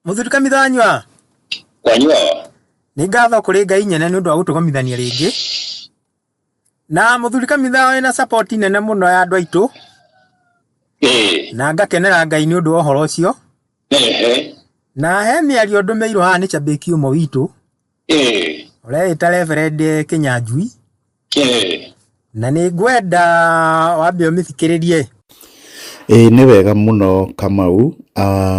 Muthuri Kamithanywa Kwanyua ni ngatho kuri Ngai nyene ni undu wa gutukomithania ringi na Muthuri Kamitha ina support nene muno ya andu aitu na ngakenera Ngai ni undu wa uhoro ucio na he miario ndumeirwo haha ni cambiki umwe witu ureita Reverend Kinyanjui na ni ngwenda wambe umithikiririe. Ni wega muno Kamau,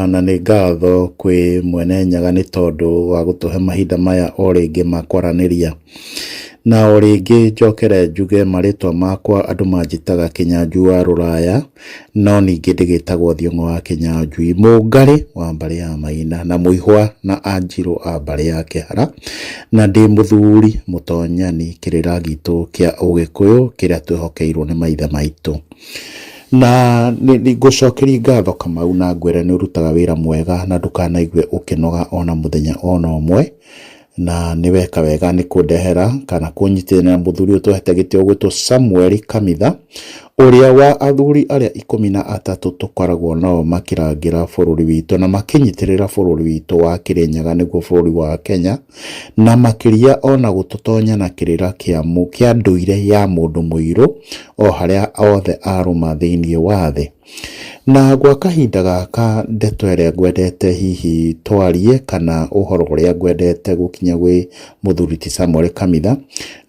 na ni ngatho kwi Mwene Nyaga ni tondu wa gutuhe mahinda maya o ringi ma kwaraniria. Na o ringi njokere njuge maritwa makwa andu manjitaga Kinyanjui wa Ruraya, no ningi ndigitagwo Thiong'o wa Kinyanjui, Mungari wa mbari ya Maina na Muihwa na Anjiru a mbari ya Kihara, na ndi muthuri mutonyani kirira gitu kia Ugikuyu kiria twihokeirwo ni maithe maitu. Na ni ngucokeria ngatho Kamau na ngwire ni urutaga wira mwega na ndukanaigue ukinoga ona muthenya ona umwe, na ni weka wega ni kundehera kana kunyitirira muthuri utuhete gitio gwitu Samuel Kamitha uria wa athuri aria 13 tukoragwo nao makirangira bururi witu na makinyitirira bururi witu wa Kirinyaga niguo bururi wa Kenya, na makiria ona gututonya na kirira kia nduire ya mundu muiru o haria othe aruma thiini wa thi. Na gwa kahinda gaka ndeto iria ngwendete hihi twarie kana uhoro uria ngwendete gukinya gwi muthuri ti Samuel Kamitha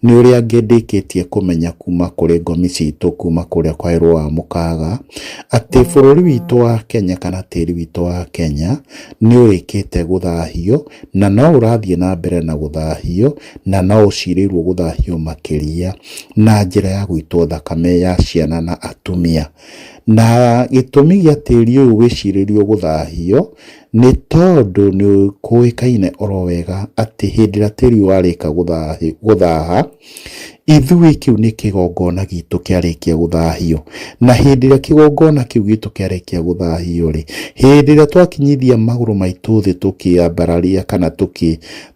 ni uria ngendikitie kumenya kuma kuri ngomi citu kuma kuria kwa Irua wa Mukaga ati bururi witu wa Kenya kana tiri witu wa Kenya ni urikite guthahio na no urathie na mbere na guthahio na no ucirirwo guthahio makiria na njira ya gwitwo thakame ya ciana na atumia. Na gitumi gia tiri uyu wiciririo guthahio ni tondu ni kuikaine oro wega ati hindira tiri warika guthaha ithui kiu ni kigongona gitu kiarikia guthahio, na hindira kigongona kiu gitu kiarikia guthahio ri hindira twakinyithia maguru maitu thi tukiambararia kana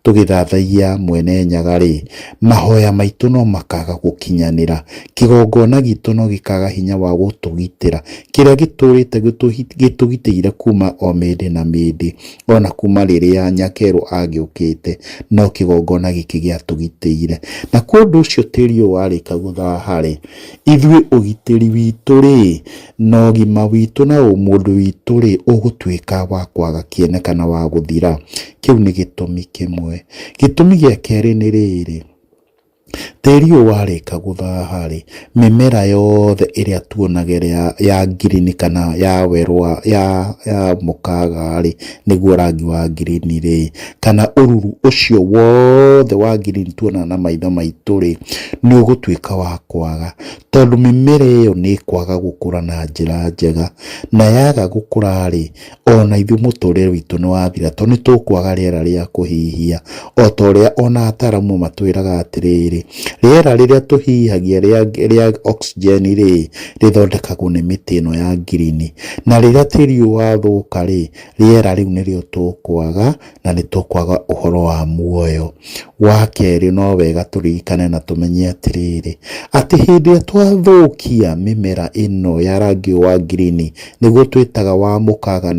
tugithathaia Mwene Nyaga ri mahoya maitu no makaga gukinyanira, kigongona gitu no gikaga hinya wa gutugitira kiria giturite gitugitire kuma o mindi na mindi ona kuma riria Nyakeru agiukite no kigongona giki giatugitire. Na kundu ucio tiri warika guthaha ri ithui ugitiri witu ri no gima witu na umundu witu ri ugutwika wa kwaga kiene kana wa guthira. Kiu ni gitumi kimwe. Gitumi gia keri ni riri tiri warika guthaha ri mimera yothe iria tuonageria ya green kana ya werwa ya Mukaga ri niguo rangi wa green ri kana ururu ucio wothe wa green tuona na maitho maitu ri ni ugutwika wa kwaga tondu mimera iyo ni kwaga gukura na njira njega, na yaga gukura ri ona ithu muturire witu ni wathira tondu ni tukwaga riera ria kuhihia o toria ona ataramu matwiraga atiriri riera riria tuhihagia ria oxygen ri rithondekagwo ni miti ino ya green, na riria tiri wathuka ri riera riu nirio tukwaga na ni tukwaga uhoro wa muoyo. Wa keri no wega turirikane na tumenye atiriri ati hindi twathukia mimera ino ya rangi wa green niguo twitaga wa Mukaga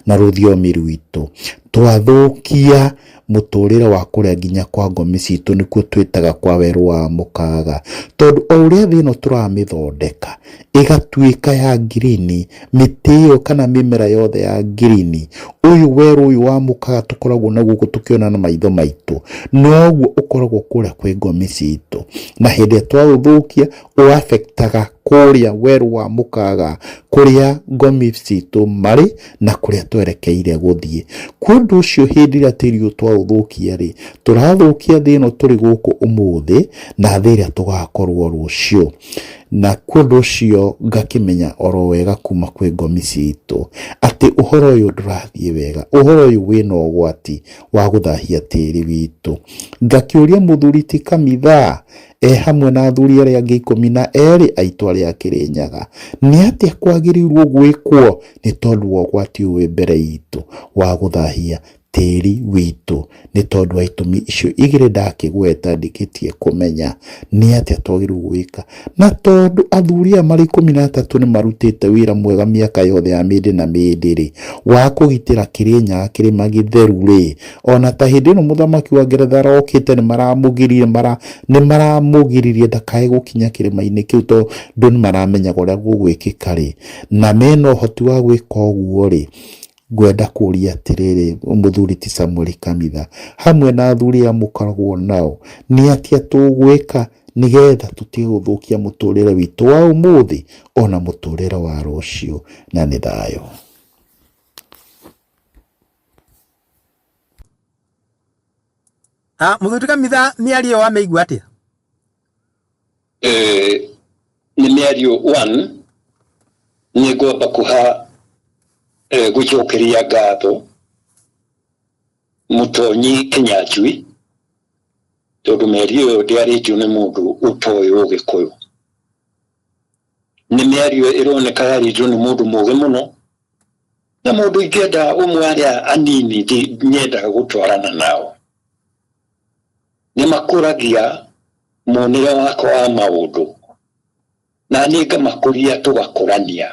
na ruthiomi rwitu twathukia muturire wa kuria nginya kwa ngomi citu nikuo twitaga kwa weru wa Mukaga tondu o uria thino turamithondeka igatwika ya green mitio kana mimera yothe ya green uyu weru uyu wa Mukaga tukoragwo naguo tukiona na maitho maitu noguo ukoragwo kuria kwi ngomi citu, na hindi twathukia uaffectaga kuria weru wa Mukaga kuria ngomi citu mari na kuria twerekeire guthie. Kundu ucio hindi ria tiri twathukia ri turathukia thino turi guku umuthi na thiria tugakorwo rucio, na kundu ucio ngakimenya oro wega kuma kwi ngomi citu ati uhoro uyu ndurathie wega, uhoro uyu wina ugwati wa guthahia tiri witu. Ngakiuria muthuri ti Kamitha hamwe na athuri aria angi 12 aitu aria Kirinyaga ni atia kwagirirwo gwikwo ni tondu wa ugwati wi mbere itu wa guthahia tĩri witũ nĩ tondũ wa itũmi icio igĩrĩ ndakĩgweta ndĩkĩtie kũmenya nĩ atĩa twagĩrĩirwo gwĩka. Na tondũ athuri aya marĩ 13 nĩ marutĩte wĩra mwega mĩaka yothe ya mĩndĩ na mĩndĩ rĩ wa kũgitĩra Kĩrĩnyaga kĩrĩma gĩtheru rĩ, ona ta hĩndĩ ĩno mũthamaki wa Ngeretha rokĩte nĩ maramũgiririe ndakae gũkinya kĩrĩma-inĩ kĩu tondũ nĩ maramenyaga ũrĩa gũgwĩkĩka rĩ, na mena ũhoti wa gwĩka ũguo rĩ. Ngwenda kũria atĩrĩrĩ mũthuri ti Samuel Kamitha hamwe na athuri aya mũkoragwo nao nĩ atĩa tũgwĩka nĩgetha tũtige gũthũkia mũtũrĩre witũ wa ũmũthĩ ona mũtũrĩre wa rũciũ, na nĩ thayũ. Mũthuri Kamitha mĩario wa mĩigua atĩa? Nĩ mĩario 1 nĩ ngwamba kũha gũcokeria ngatho Mũtonyi Kĩnyanjui tondũ mĩario ĩyo ndĩarĩtio nĩ mũndũ ũtoĩ Ũgĩkũyũ. Nĩ mĩario ĩroneka yarĩtio nĩ mũndũ mũũgĩ mũno na mũndũ ingĩenda ũmwe arĩa anini nyendaga gũtwarana nao. Nĩ makũragia muonere wakwa wa maũndũ na niĩ ngamakũria tũgakũrania,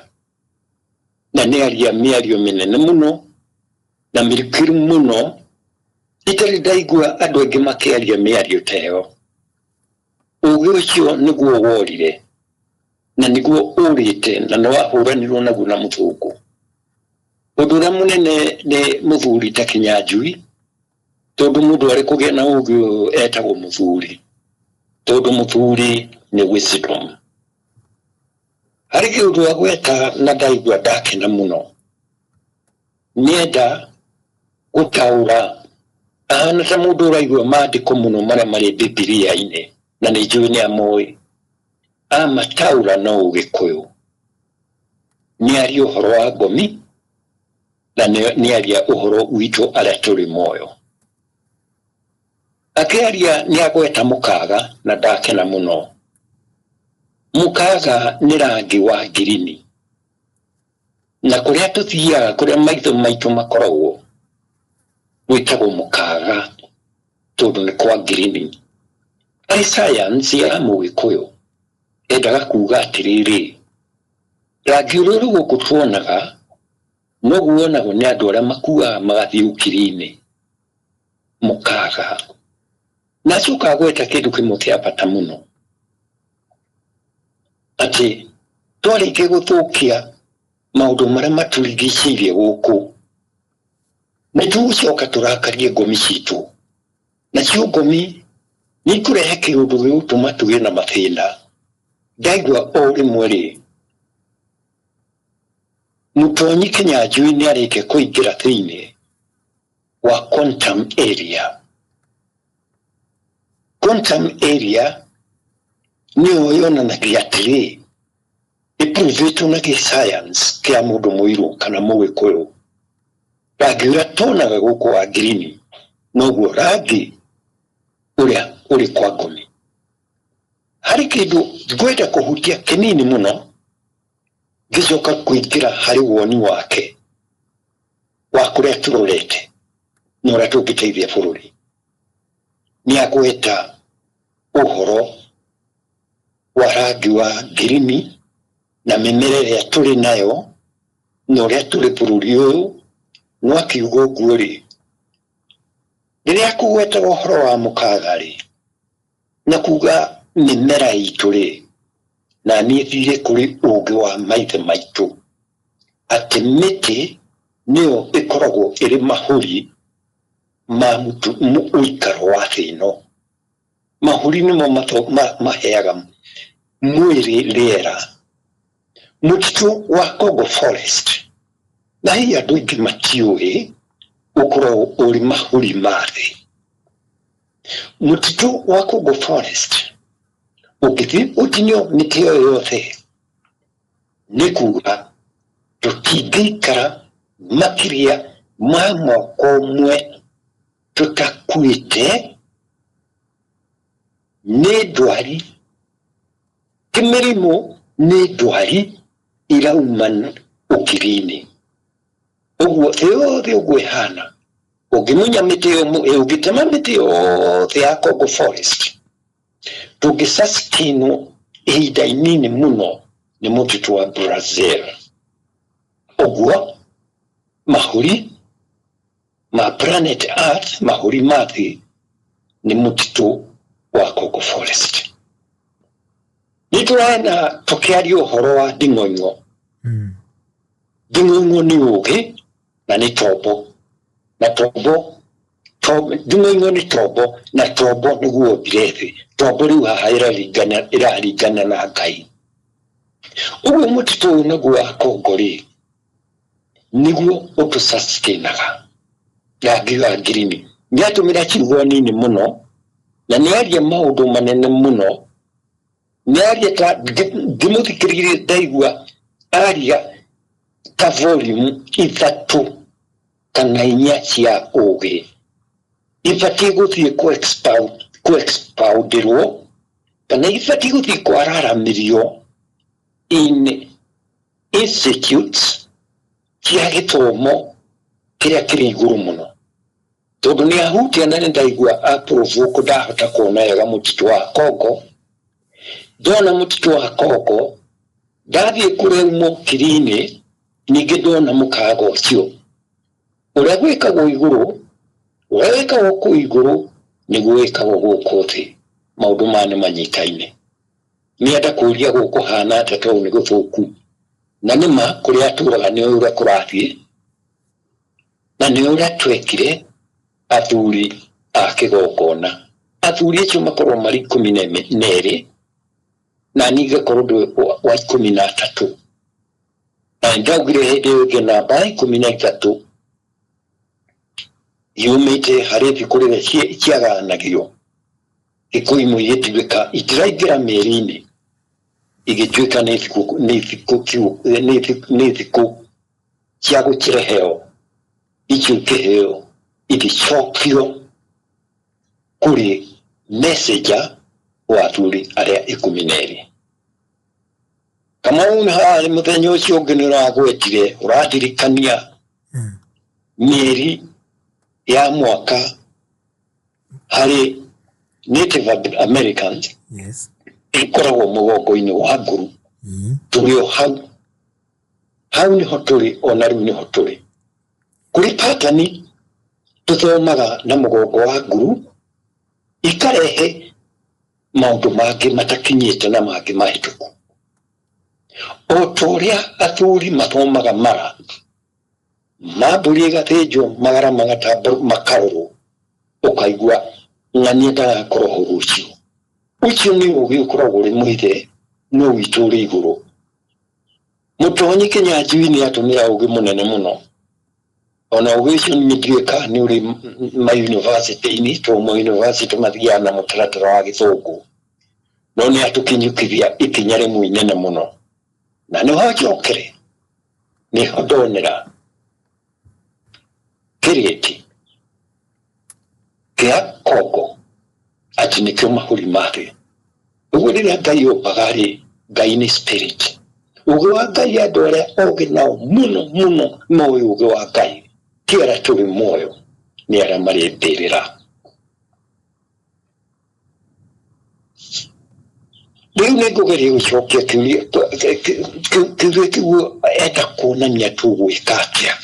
na nĩ aria mĩario mĩnene mũno na mĩrikiru mũno itarĩ ndaigua andũ aingĩ makĩaria mĩario ta ĩyo. Ũũgĩ ũcio nĩguo worire na nĩguo ũrĩte na nĩ wahũranirwo naguo na mũthũngũ. Ũndũ ũrĩa mũnene nĩ mũthuri ta Kĩnyanjui tondũ mũndũ arĩ kũgĩa na ũũgĩ ũyũ etagwo mũthuri tondũ mũthuri nĩ wisdom. Harĩ kĩũndũ wa gweta na ndaigua ndakena mũno nĩenda gũtaũra ahana ta mũndũ ũraigua maandĩko mũno marĩa marĩ Bibilia-inĩ na nĩ njũĩ nĩ amoĩ amataũra na Ũgĩkũyũ. Nĩ aria ũhoro wa ngomi na nĩ aria ũhoro witũ arĩa tũrĩ muoyo. Akĩaria nĩ agweta mũkaga na ndakena mũno. Mũkaga nĩ rangi wa ngirini na kũrĩa tũthiaga kũrĩa maitho maitũ makoragwo gwĩtagwo mũkaga tondũ nĩ kwa ngirini. Harĩ science ya Mũgĩkũyũ endaga kuuga atĩrĩrĩ, rangi ũrĩa gũkũ tuonaga noguo wonagwo nĩ andũ arĩa makuaga magathiĩ ũkiri-inĩ, mũkaga. Na acoka gweta kĩndũ kĩmwe kĩa bata mũno atĩ twarĩkia gũthũkia maũndũ marĩa matũrigicĩirie gũkũ nĩ tũgũcoka tũrakarie ngomi citũ, nacio ngomi nĩ ikũrehe kĩũndũ gĩgũtũma tũgĩe na mathĩna. Ndaigua o rĩmwe rĩ Mũtonyi Kĩnyanjui nĩ arĩkia kũingĩra thĩinĩ wa quantum area. Quantum area nĩyo yonanagia atĩrĩ ĩpuruvĩtwo na gĩ-science kĩa mũndũ mũirũ kana Mũgĩkũyũ. Rangi ũrĩa tuonaga gũkũ wa ngirini noguo rangi ũrĩa ũrĩ kwa ngomi. Harĩ kĩndũ ngwenda kũhutia kĩnini mũno ngĩcoka kũingĩra harĩ woni wake wa kũrĩa tũrorete na ũrĩa tũngĩteithia bũrũri. Nĩ agweta ũhoro wa rangi wa ngirini na mĩmera ĩrĩa tũrĩ nayo na ũrĩa tũrĩ bũrũri ũyũ. No akiuga ũguo rĩ, rĩrĩa kũgweta ũhoro wa mũkaga rĩ na kuga mĩmera itũ rĩ, na niĩ thire kũrĩ ũũgĩ wa maithe maitũ atĩ mĩtĩ nĩyo ĩkoragwo ĩrĩ mahũri ma ũikaro wa thĩ ĩno. Mahũri nĩmo maheaga mwĩrĩ rĩera. Mũtitũ wa Congo Forest na hihi andũ aingĩ matiũĩ ũkoragwo ũrĩ mahũri ma thĩ. Mũtitũ wa Congo Forest ũngĩthiĩ ũtinio mĩtĩ ĩyo yothe nĩ kuga tũtingĩikara makĩria ma mwaka ũmwe tũtakuĩte nĩ ndwari. Ti mĩrimũ, nĩ ndwari irauma ũkiri-inĩ. Ũguo thĩ yothe ũguo ĩhana Ugimunya miti ugitema miti the Congo forest. Tugisaskino ihinda inini muno ni mutitu wa Brazil. Ogwo mahuri ma planet Earth, mahuri mathi ni mutitu wa Congo forest. Nituraena tukiaria uhoro wa Nding'oing'o. Nding'oing'o ni ugi na ni tombo. Na tombo Nding'oing'o ni tombo na tombo niguo birethi. Tombo riu haha iraringana na Ngai. Uwe mutitu uyu naguo wa Congo ri niguo utusaskinaga. Yagiwa green. Niatumira kiugo nini muno na niaria maundu manene muno. Niaria ta ndimuthikiririe ndaigua aria ta volume ithatu kana inya cia ugi. Ibatie guthie ku-expoundirwo kana ibatie guthie kwararamirio in institutes cia githomo kiria kiri iguru muno. Tondu ni ahutia na ndaigua aprovoke ndahota kuona wega mutitu wa Congo. Ndona mutitu wa Congo ndathie kureumo kirini ningi ndona mukago ucio uria gwikagwo iguru uria wikagwo ku iguru niguo wikagwo guku thi maundu mane manyikaine. Nienda kuria guku hana atia ni guthuku na nima kuria aturaga ni uria kurathie na ni uria twekire athuri a kigongona. Athuri acio makorwo mari 12 na nigakorwo wa 13 na ndaugire hindi uge namba 13 yumite hari thikurire ciaganagio ikuimu yetibika itiraingira merine igituika ni thiku cia gukireheo ikiukeheo igicokio kuri messenger wa athuri aria 12. Kama unha muthenya ucio ungi niragwetire uradirikania mieri ya mwaka hari Native Americans. Yes. Ikoragwo mugongo-ini wa nguru. Turio hau niho turi ona riu niho turi. Kuri pattern tuthomaga na mugongo wa nguru ikarehe maundu mangi matakinyite na mangi mahituku. O toria athuri mathomaga mara maburi gatejo magara magatambu makaruru ukaigua ng'ania ndagakorwo rucio. Ucio ni ugi ukoragwo uri mwithe no wituri iguru. Mutonyi Kinyanjui ni atumira ugi munene muno. Ona ugi ucio nigwika ni uri ma university ni to mo university mathiana mutaratara wa githungu. No ni atukinyukithia ikinya rimwe inene muno. Na no hajokere ni hodonera kiriti kia Congo ati nikyo mahuri mate. Ugu rira Ngai opagari Ngai ni spirit. Ugu wa Ngai adore oge nao muno moyo ugu wa Ngai kiara turi moyo ni ara mari ndirira. Riu ningugeri gucokia kiuria kiuria enda kuonania tugwika atia.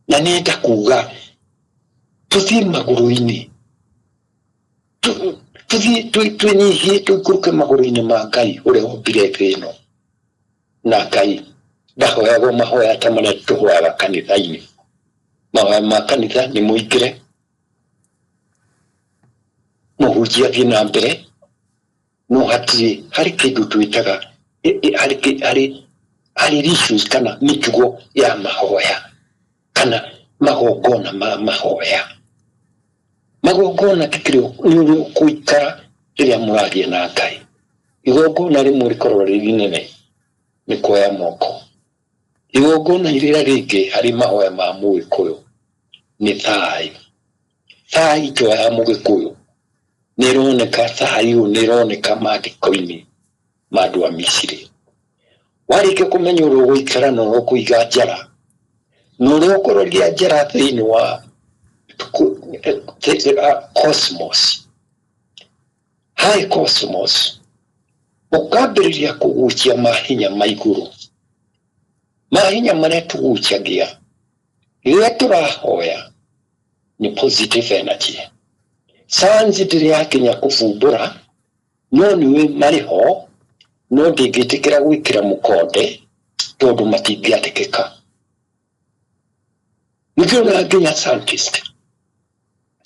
Na nienda kuga tuthie maguru-ini tunyihie tuikuruke maguru-ini ma Ngai uria wombire thĩ ĩno. Na Ngai ndahoyagwo mahoya ta maria tuhoyaga kanitha-ini. Mahoya ma kanitha ni muingire muhunjia athie na mbere no hatiri hari kindu twitaga hari issues kana mitugo ya mahoya kana magongona ma mahoya. Magongona tikiro ni kuikara riria murathie na Ngai. Igongona rimwe rikorwo rinene ni kuoya moko. Igongona iria ringi hari mahoya ma Mũgĩkũyũ ni thai. Thai tuoya Mũgĩkũyũ nironeka thayu nironeka maandiko-ini ma andu a Misiri. Warike kumenya uri guikara no kuiga njara no rokororia njara thiini wa cosmos, high cosmos, ukambĩrĩria kũgucia mahinya ma igũrũ, mahinya marĩa tũgucagia rĩrĩa tũrahoya ni positive energy. Science ndĩrĩ yakinya kũvumbũra, no niwe mariho, no ndĩngĩtĩkĩra gwĩkĩra mũkonde tondũ matingĩatĩkĩka. Nĩkĩo na nginya scientist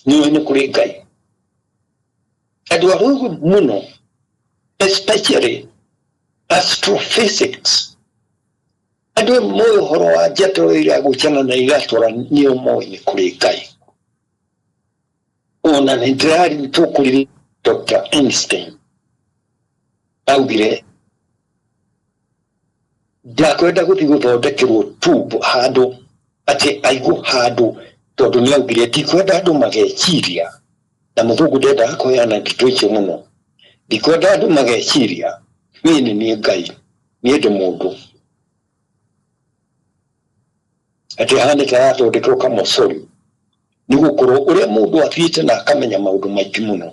niwe nĩ kũrĩ Ngai. Andũ arũgu mũno, especially astrophysics, andũ moyo ũhoro wa njatũ iria gũchana na igatũra nĩo moĩ nĩ kũrĩ Ngai. Ona nĩ ndĩrarĩ tũkũrĩ Dr. Einstein augire ndakwenda gũthiĩ gũthondekerwo tube handũ atĩ aigũ handũ, tondũ nĩ augire ndikwenda andũ mageciria, na mũthũngũ ndendaga kũheana nditũ icio mũno, ndikwenda andũ mageciria niĩ nĩ Ngai, niĩ ndĩ mũndũ, atĩ hanĩka yathondekwo kamũcori, nĩ gũkorwo ũrĩa mũndũ athiĩte na akamenya maũndũ maingĩ mũno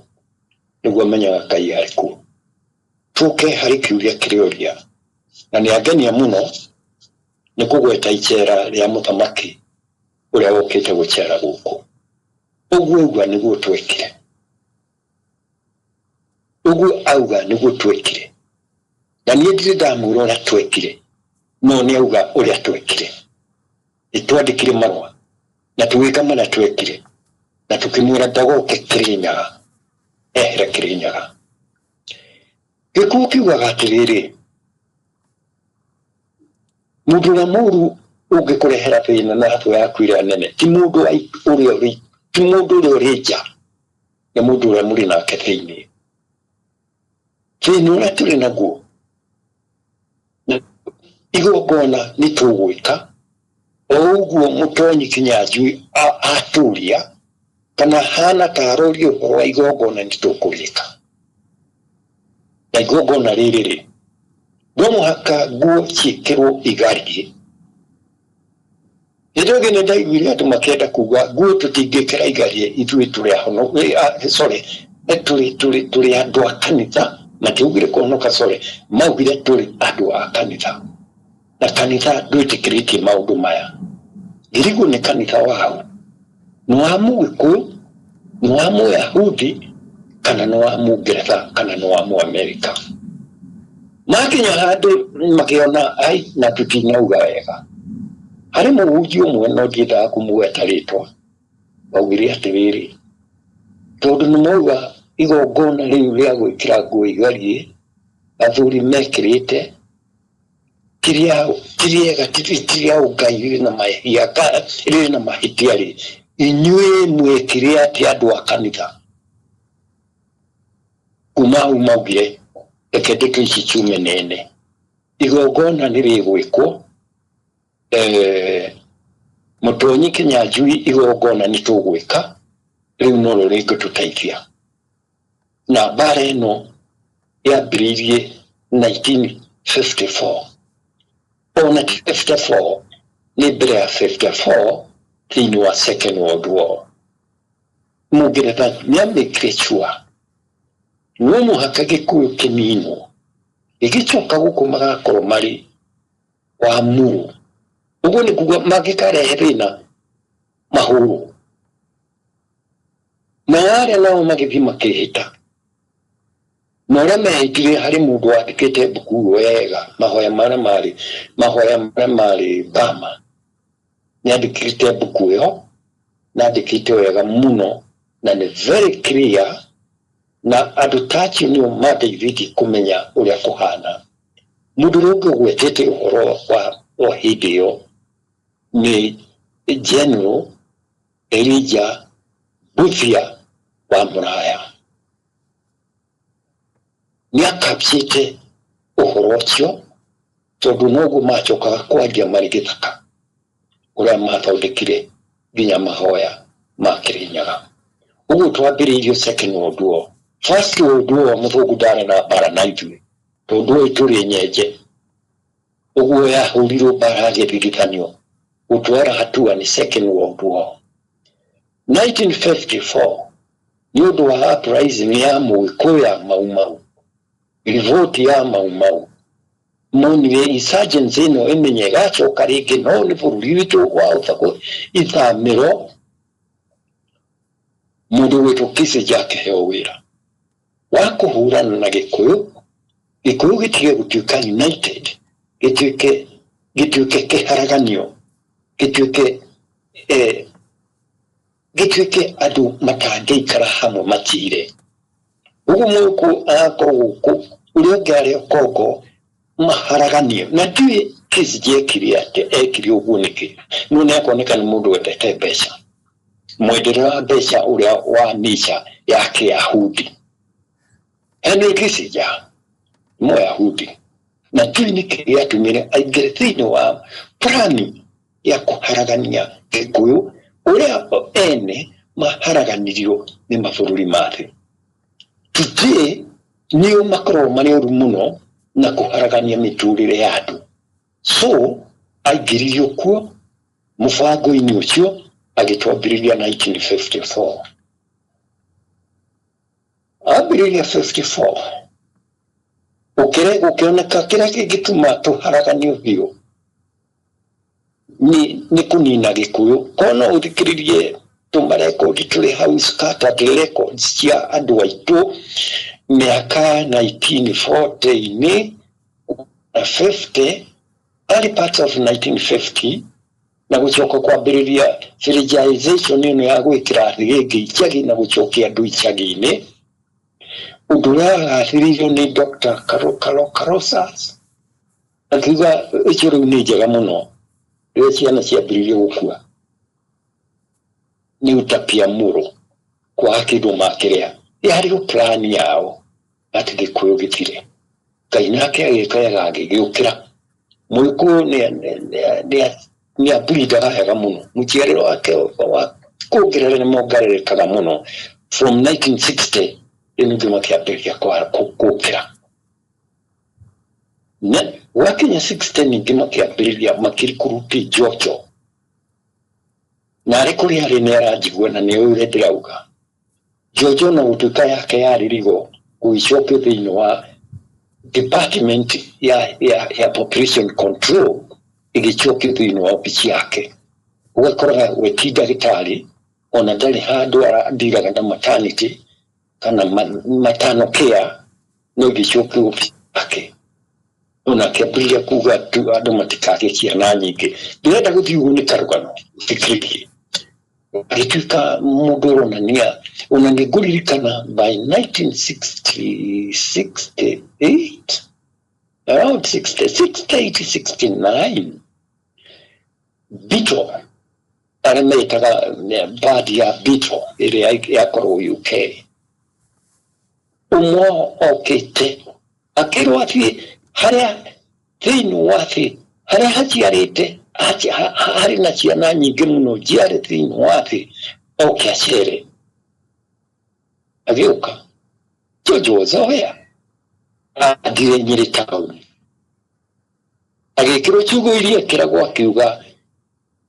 nĩguo amenyaga Ngai arĩ kuo. Tũke harĩ kiũria kĩrĩa na nĩ angenia mũno nĩ kũgweta icera rĩa mũthamaki ũrĩa ũkĩte gũcera gũkũ. Ũguo auga nĩguo twekire, ũguo auga nĩguo twekire, na niĩ ndirĩ ndamwĩra ũrĩa twekire, no nĩ auga ũrĩa twekire. Nĩtwandĩkire marũa na tũgĩka marĩa twekire, na tũkĩmwĩra ndagoke Kĩrĩnyaga, ehere Kĩrĩnyaga. Gĩkuũ kiugaga atĩrĩrĩ, mũndũ na mũru ũngĩkũrehera thĩna na hatũ yaku ĩrĩa nene, ti mũndũ ũrĩa ũrĩ nja, nĩ mũndũ ũrĩa mũrĩ nake thĩinĩ. Thĩinĩ ũrĩa tũrĩ naguo, igongona nĩ tũgwĩka o ũguo Mũtonyi Kĩnyanjui atũria, kana hana taroria ũhoro wa igongona nĩ tũkũrĩka. Na igongona rĩrĩ no mũhaka nguo ciĩkĩrwo igariĩ. Hĩndĩ ĩngĩ nĩ ndaiguire andũ makĩenda kuga nguo tũtingĩkĩra igariĩ ithuĩ tũrĩ andũ a kanitha, matiaugire kũhonoka, maugire tũrĩ andũ a kanitha, na kanitha ndwĩtĩkĩrĩtie maũndũ maya. Ngĩrigwo nĩ kanitha wao, nĩ wa Mũgĩkũyũ, nĩ wa Mũyahudi, kana nĩ wa Mũngeretha, kana nĩ wa Mũamerika. Makinya handũ makĩona ai na tũtinauga wega. Harĩ mũhunjia ũmwe no ndiendaga kũmũgweta rĩtwa, augire atĩrĩrĩ, tondũ nĩ mauga igongona rĩu rĩa gwĩkĩra nguo igariĩ athuri mekĩrĩte kĩrĩega kĩrĩa Ngai rĩrĩ na mahĩtia rĩ, inyuĩ mwĩkĩre atĩ andũ a kanitha. Kuma hau maugire reke ndeke ici ciume nene, igongona nĩ rĩgwĩkwo. Mũtonyi Kĩnyanjui igongona nĩ tũgwĩka, rĩu no rĩngĩtũteithia. Na mbara ĩno yambĩrĩirie 1954, ona 54 nĩ mbere ya 54 thĩinĩ wa Second World War. Mũngeretha nĩamĩkire sure no mũhaka Gĩkũyũ kĩninwo, gĩgĩcoka gũkũ magakorwo marĩ Wamũrũ. Ũguo nĩ kuga mangĩkarehe thĩna mahũrwo, na arĩa nao magĩthiĩ makĩhĩta. Na ũrĩa mehĩtire harĩ mũndũ wandĩkĩte mbuku wega, mahoya marĩa marĩ Bama, nĩandĩkĩte mbuku ĩyo, na andĩkĩte wega mũno, na nĩ very clear, na andũ ta acio nĩo mateithĩtie kũmenya ũrĩa kũhana. Mũndũ ũrĩa ũngĩgwetete ũhoro wa hĩndĩ ĩyo nĩ General Elijah Buthiah wa Mũraya. Nĩakapcĩte ũhoro ũcio tondũ noguo macokaga kwaria marĩ Gĩthaka, ũrĩa mathondekire nginya mahoya ma Kĩrĩnyaga. Ũguo twambĩrĩirio Second World War. First World War mũthũngũ ndarĩ na mbara na ithuĩ, tondũ ũyũ tũrĩ nyenje. Ũguo yahũrirwo mbara ya gĩthigithanio gũtwara hatua nĩ Second World War. 1954 nyodo wa uprising ya Muikuyu ya Maumau, revolt ya Maumau, monire insurgency no emenye gacoka ringi no ni bururi witu wa uthako ithamiro mundu witu Kiseja akiheo wira wa kuhurana na Gikuyu gitige gutuika united, gituike kiharaganio, gituike andu matangeikara hamwe matire. Ugu muku akorwo uria ngari okongo maharaganio na ndui Kiseja ekiri uguo niki no ne akoneka ni mundu wendete mbeca, mwendere wa mbeca uria wa nisha yake Yahudi. Henry Kiseja Moyahudi na ndui niki yatumire aingire thiini wa plani ya kuharagania Gikuyu uria ene maharaganirio ni mabururi mathi. Today niyo makorwo mari uru muno na kuharagania miturire ya andu. So aingiririo kuo mubango-ini ucio agitwambiriria 1954. Ambiriria 54 ukioneka kira kingituma tuharaganio biu ni kunina Gikuyu. Kono uthikiririe tumarekodi tuli house scattered records cia andu aitu miaka 1940 ni 50 early parts of 1950 na gucoka kwambiriria civilization ino ya gwikira thigi ichagi na gucokia andu ichagi-ini. Undu uria agathiririo ni Dr. Karosas akiuga icio riu ni njega muno riria ciana ciambiririe gukua ni utapia muro kwa kindu makiria yari plan yao ati Gikuyu gitire Ngai nake agikayaga agigiukira Muikuyu ni abiridaga hega muno muciariro wake wa kuongerera ni mongererekaga muno from 1960 inugima kiambiriria kwa kukira na wakinya 60 ningima kiambiriria makirikuruti Jojo na rekuri hari nera jigwa na ni ure ndirauga Jojo na utuka yake yaririgo kuicoke thiini wa department ya population control igicoke thiini wa ofici yake ugakoraga weti ndagitari ona ndari handu aradiraga na maternity kana matano care no igicoke ofici yake ona kiambiriria kuga tu andu matikage ciana nyingi ndirenda guthii uguo ni karugano fikiriki agituika mundu unaniguririkana by 1968 around 68-69 Bito arametaga badi ya Bito ile yakorwo UK umwo okete akirwo ati haria thiini wathi haria haciarite hari na ciana nyingi muno jiari thiini wathi okiacere agiuka Jojo zoya athire Nyeri town agikirwo kiugo iria kiragwo akiuga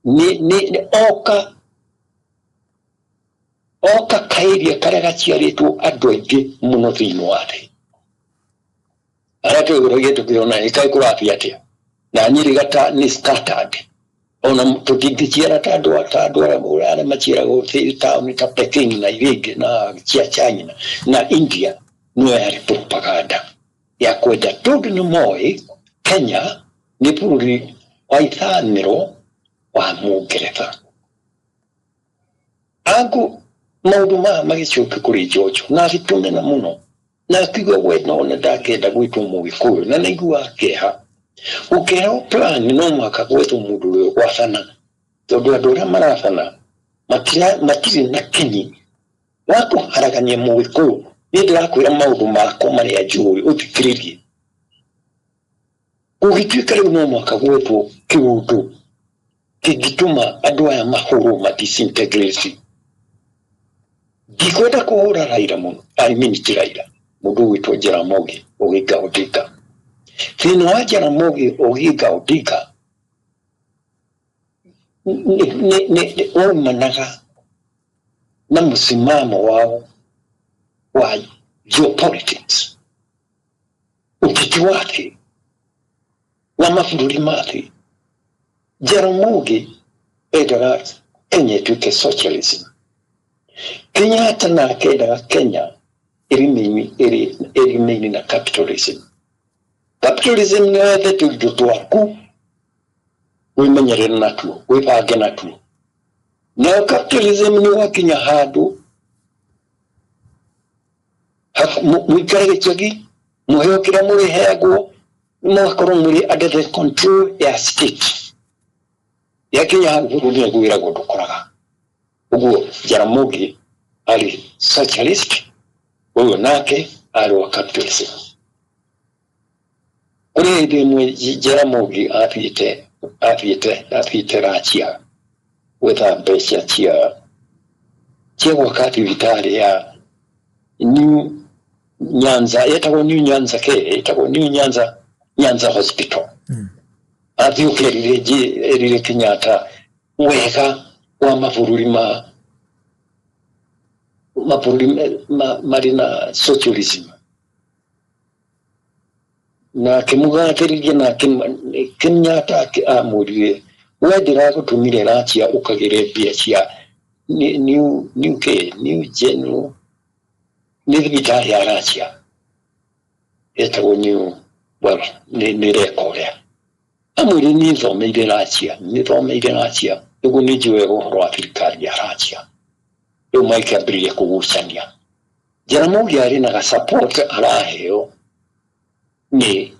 ni oka kairia karia gaciaritwo andu aingi muno thiini wathi arake uroge tukiona ikai kurathi atia na Nyeri gata ni scattered ona tutingichiara tandu ara machira go town ta Peking na Irige na China na India no yari propaganda ya kwenda tondu ni moi Kenya ni bururi wa ithaniro wa Mungeretha angu maundu magicoke kuri Jojo na gitumena muno na kigo wena ona ndakenda gwitwo Mugikuyu na naigua keha ukeo plan no mwaka gwetu mundu uyo gwathana tondu andu aria marathana matiri na kinyi wako haragania Mugikuyu ni ndirakwira maundu mako maria njui uthikiririe ugituika riu no mwaka gwetu kiundu kingituma andu aya mahuru madisintegrate ndikwenda kuhura Raila muno Raila mundu witwo Jaramogi Oginga Odinga thiini wa Jaramogi Oginga Odinga ni umanaga na msimamo wao wa geopolitics, utiti wake na mabũrũri mangĩ. Jaramogi endaga Kenya ĩtuĩke socialism. Kenyatta nake endaga Kenya ĩrĩmĩini na capitalism. Capitalism nĩ wethete indo twaku wĩmenyerere natuo, wĩbange natuo. Now capitalism ni wakinya handũ mũikare gĩchagi mũheo kĩrĩa mũrĩheagwo mũgakorwo mũrĩ under the control ya state. Yakinya handũ bũrũri gwĩragwo ndũkoraga. Ũguo Jaramogi arĩ socialist, ũyũ nake arĩ wa capitalism. Kũrĩ hĩndĩ ĩmwe Jaramogi athiĩte Rachia gwetha mbeca cia gwaka thibitarĩ ya New Nyanza, yetagwo New Nyanza yetagwo New Nyanza Hospital. Athiũkĩrire Kenyatta wega wa mabũrũri marĩ na socialism. Na akĩmũgathĩrĩria na Kenyatta amũrire we ndĩragũtũmire Rachia ũkagĩre mbia cia New General nĩ thibitarĩ ya Rachia yetagwo New, well, nĩ rekorea. Amwĩre niĩ thomeire Rachia, ũguo nĩ njũĩ wega ũhoro wa thirikari ya Rachia. Rĩu makĩambĩrĩria kũgucania. Jaramogi arĩ na support araheo nĩ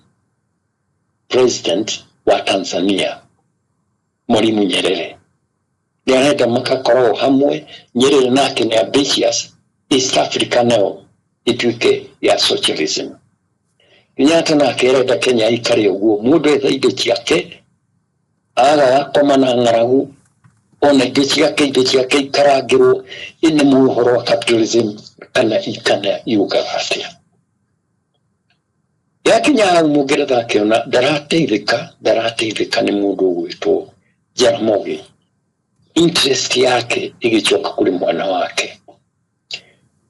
president wa Tanzania Mwalimu Nyerere. Nĩarenda makakorwo hamwe. Nyerere nake nĩ ambitious East Africa nayo ĩtuĩke ya socialism. Kenyatta nake arenda Kenya ikare ũguo, mũndũ etha indo ciake agaga koma na ng'aragu, ona indo ciake ikarangĩrwo. Nĩ mũhoro wa capitalism kana yugaga atĩa. Yakinya hau Mũngeretha akĩona ndarateithĩka nĩ mũndũ ũgwĩtwo Jaramogi. Interest yake ĩgĩcoka kũrĩ mwana wake.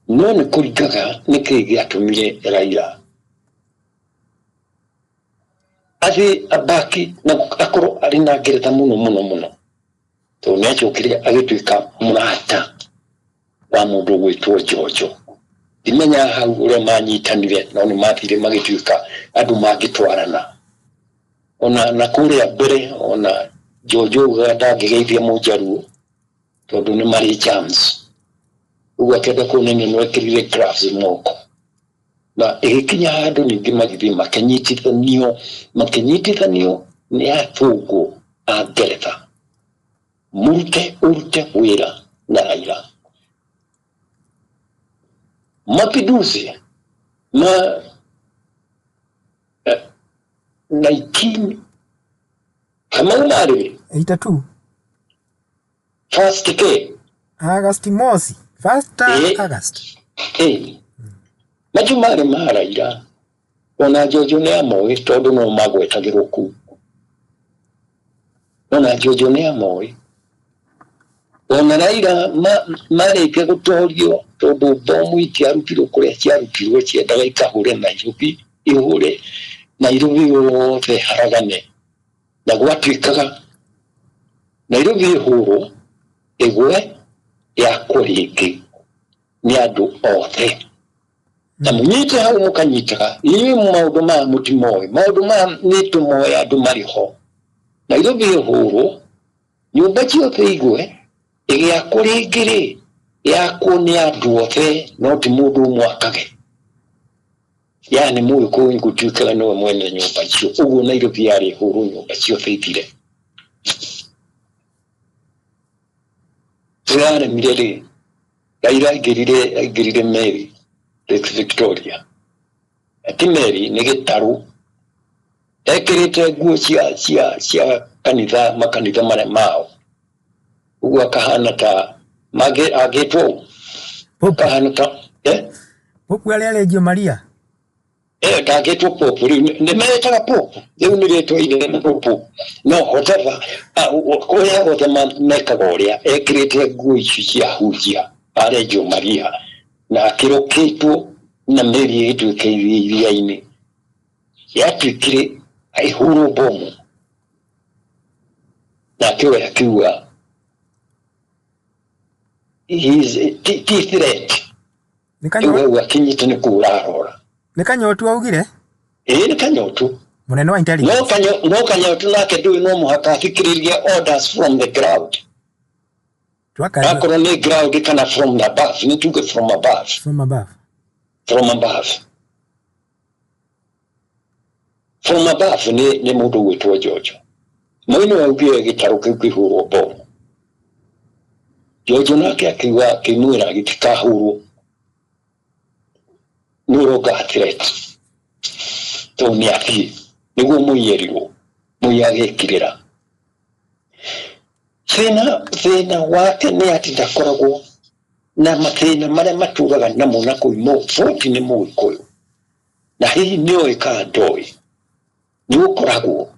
No nĩ kũringaga nĩkĩ gĩatũmire Raila athiĩ abaki na akorwo arĩ na Ngeretha mũno. Tondũ nĩacokire agĩtuĩka mũrata wa mũndũ ũgwĩtwo Jojo. Ndimenya hau ũrĩa manyitanire, no nĩ mathire magĩtuĩka andũ mangĩtwarana. Ona na kũrĩa mbere, ona Jojo ndangĩgeithia Mũjaruo tondũ nĩ marĩ germs. Ũguo akĩenda kuonania nĩ ekĩrire gloves moko. Na ĩgĩkinya handũ ningĩ magĩthiĩ makĩnyitithanio nĩ athũngũ a Ngeretha. Mũrute wĩra na Raila. Mapinduzi ma 19 kama unari 82 first August mosi August majumari ma Raila ona Jojo nĩ amoi tondũ no magwetagĩrwo ku. Ona Jojo nĩ amoi ona Raila marĩkia gũtorio tondũ bomu itiarutirwo kũrĩa ciarutirwo, ciendaga ikahũre Nairobi yothe haragane. Na gwatuĩkaga Nairobi ĩhũrwo ĩgwe yakwo rĩngĩ nĩ andũ othe. Na mũnyite hau mũkanyitaga inyuĩ maũndũ maya mũtimoĩ, maũndũ maya nĩtũmoĩ andũ marĩ ho. Nairobi ĩhũrwo nyũmba ciothe igwe ĩgĩakwo rĩngĩ yakwo nĩ andũ othe, no ti mũndũ ũmwe akage. Yani Mũgĩkũyũ gũtuĩkaga nĩwe mwene nyũmba icio. Ũguo Nairobi yarĩ hũrwo nyũmba ciothe ithire. Tũraremire rĩ, Raila aingĩrire meri Lake Victoria. Ati meri nĩ gĩtarũ. Ekĩrĩte nguo cia makanitha marĩa mao. Ũguo akahana ta agĩtwo kahana ta Popu arĩa Reggio Maria. Ndagĩtwo Popu, nĩ metaga Popu. Rĩu nĩ rĩtwa Popu. No whatever, kũrĩa othe mekaga ũrĩa ekĩrĩte nguo ici cia hunjia. pale Jo Maria na akiroketwo na meri ĩtuĩke iria-inĩ yatuĩkire aihũrwo bomu na akiwa akiuga threat nikanyo akinyite ni kurarora nikanyotu augire nikanyotu munene wa intelligence no kanyotu nake ndui no muhaka afikiririe orders from the ground akoro ni ground kana from the above ni tuge from above from above ni mundu witwa Jojo mwino augire gitaro kihurwo bomu Jojo nake akiwa kimwira gitikahurwo nuroga threat to ni afi niguo muyerirwo muyagekirira thina wake ni ati ndakoragwo na mathina maria matugaga namo na kuimo foti ni Mũgĩkũyũ na hihi nĩoĩ ndoi ni ukoragwo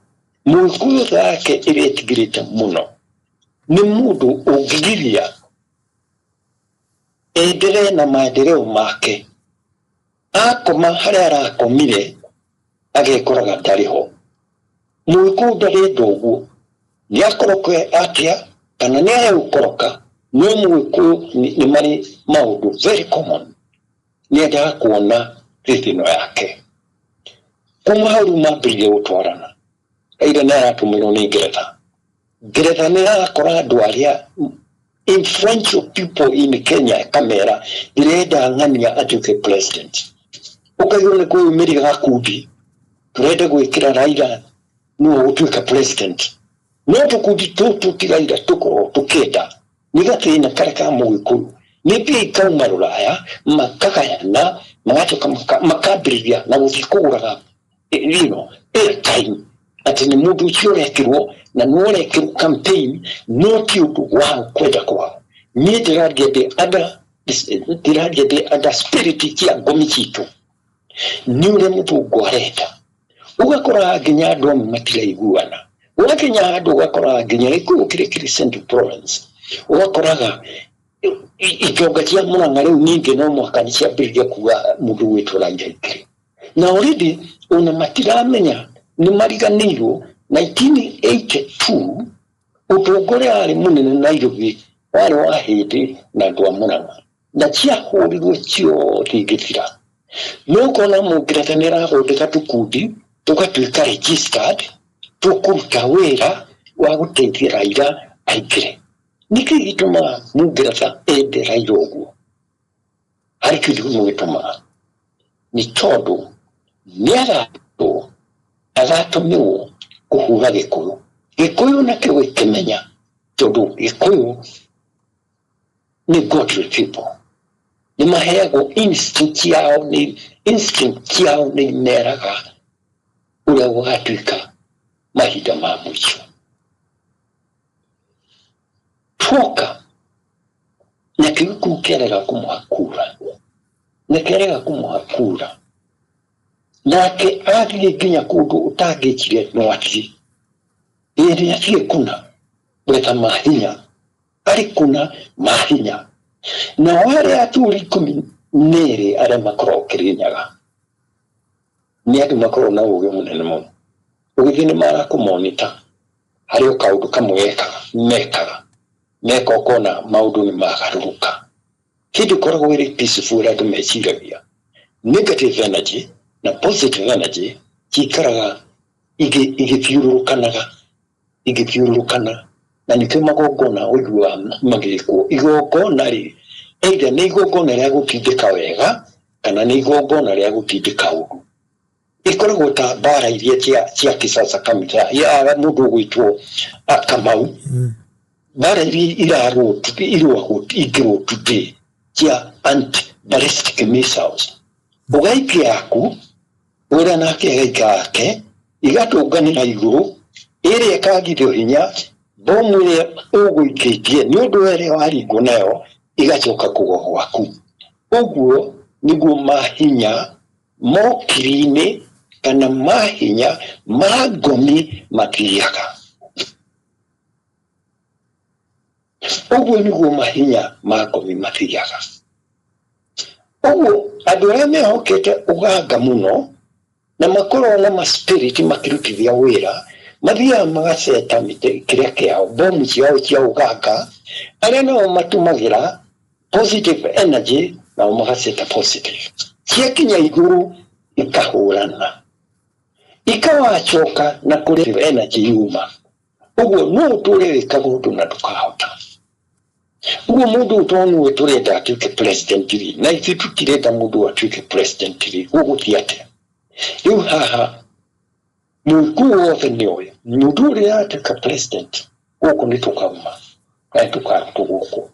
Mũgĩkũyũ thake iretigirite muno ni mundu ungigiria endere na maendeleo make akoma haria arakomire agekoraga ndariho Mũgĩkũyũ ndari ndoguo ni akoroke atia kana ni ayukoroka no Mũgĩkũyũ ni mari maundu very common ni enda kuona thithino yake kuma hau mambĩrĩrie gũtwarana ĩrĩa nĩ aratũmĩrwo nĩ Ngeretha nĩ arakora andũ arĩa influential people in Kenya kamera irenda ng'ania atuĩke president ũkaigua nĩ kwĩyumĩria gakundi tũrenda gwĩkĩra Raila no gũtuĩka president no tũkundi tũtũ ti Raila tũkorwo tũkĩenda nĩ gathĩna karĩa ka Mũgĩkũyũ nĩ pia ikauma Rũraya makagayana magacoka makambĩrĩria na gũthiĩ kũgũraga airtime ati ni mundu ucio rekirwo na no rekirwo campaign no ti undu wa kwenda kwao ni ndiragie other spirit ya ngomi citu ni ule mtu ngoreta ugakora nginya andu amwe matiraiguana ugakinya andu ugakora nginya ikuo kiri Central Province ugakoraga ijonga cia Mũrang'a riu ningi no mwaka ni ciambĩrĩria kuga mundu witwo Raila ikiri na already una matiramenya ni mariganirwo 1982 utongore ari munene Nairobi wari wa hindi na andũ a Mũrang'a na ciahũrirwo ciothe igĩthira no kona Ngeretha nĩ arathondeka tũkundi tũgatuĩka registered tũkũruta wĩra wa gũteithia Raila aingĩre nĩkĩ gĩtũmaga Ngeretha ende Raila ũguo harĩ kĩndũ gĩtũmaga nĩ tondũ nĩ agatũmĩrwo kũhũra Gĩkũyũ nakĩo gĩkĩmenya tondũ Gĩkũyũ nĩ godly people nĩ maheagwo instinct yao nĩ imeraga ũrĩa gũgatuĩka mahinda ma mũico tuoka na Gĩkũyũ kĩarega kũmũha kura nake athiĩ nginya kũndũ ũtangĩkire no athiĩ ĩrĩ athiĩ kuna gwetha mahinya arĩ kuna mahinya na wale aturi 12 arĩa makoragwo Kĩrĩnyaga nĩ andũ makoragwo na ũgĩ mũnene mũno ũgĩ nĩ marakũmonita harĩ kaũndũ kamwe meka ũkona maũndũ nĩ magarũrũka kĩndũ koragwo ĩrĩ peaceful andũ meciragia negative energy na positive energy cikaraga igĩthiũrũrũkana na nĩkĩo magongona ũiguaga magĩkwo igongona rĩ either nĩ igongona rĩa gũtindĩka wega kana nĩ igongona rĩa gũtindĩka ũru ikoragwo ta mbara iria cia Kisasa Kamita ya mũndũ ũgwĩtwo Kamau mbara iria irũagwo today cia anti-ballistic missiles ũgaikia yaku ũrĩa nake agaika yake igatũnganĩra igũrũ ĩrĩa ĩkagithio hinya bomu ĩrĩa ũgũikĩtie nĩ ũndũ ĩrĩa waringwo nayo igacoka kũgwa gwaku ũguo nĩguo mahinya mokiri-inĩ kana mahinya ma ngomi mathiaga Uguo niguo mahinya makomi mathiaga. Uguo andu aria mehokete uganga muno na makorwo na spirit makirutithia wira mathiaga magaceta mite kiria kiao bomu ciao cia uganga aria no matumagira positive energy na magaceta positive ciakinya iguru ikahurana ikawachoka na kuri energy yuma. Uguo no tule wikagundu na tukahota. Uguo mundu utonu weturenda atuike president ri na ithu kirenda mundu atuike president ri ugutiate. Riu haha mungu wothe niwe mundu uria atuika president guku ni tukauma na tukaruta guku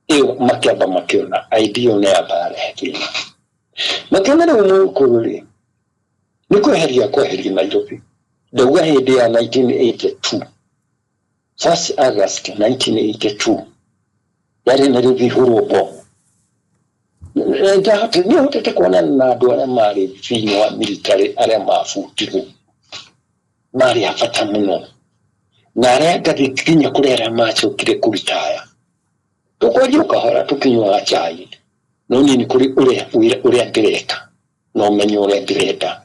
iyo makiamba makiona idea ne abare thina makiona ni mungu ri ni kweheria Nairobi ndauga hindi ya 1982 1st August 1982 yari na rivihuru bo nda ni hotete kuona na andu aria mari thini wa military aria mafutirwo mari afata muno na aria ngathikinya kuri aria macokire kuritaya tukwaje ukahora tukinywa chai no nini kuri uria ndireka no menyo uria ndirenda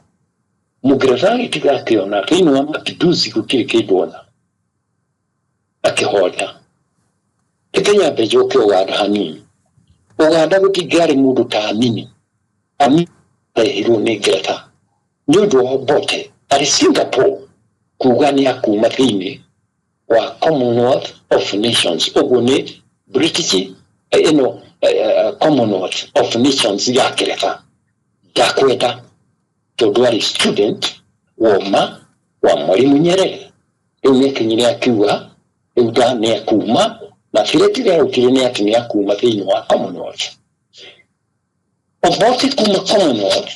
mugrafari tigakiona thini wa mapinduzi gukiri kindona akihota Kenya bejoke Uganda hanini Uganda gutigari mundu ta amini hiro ni Greta ndudo bote ari Singapore kugania kuma thini wa Commonwealth of Nations ogone British Commonwealth of Nations ya Greta dakweta todwari student wa Mwalimu Nyerere umekinyire akiwa ugane akuma na filetire ukirene ati ni akuma thini wa Commonwealth obote kuma Commonwealth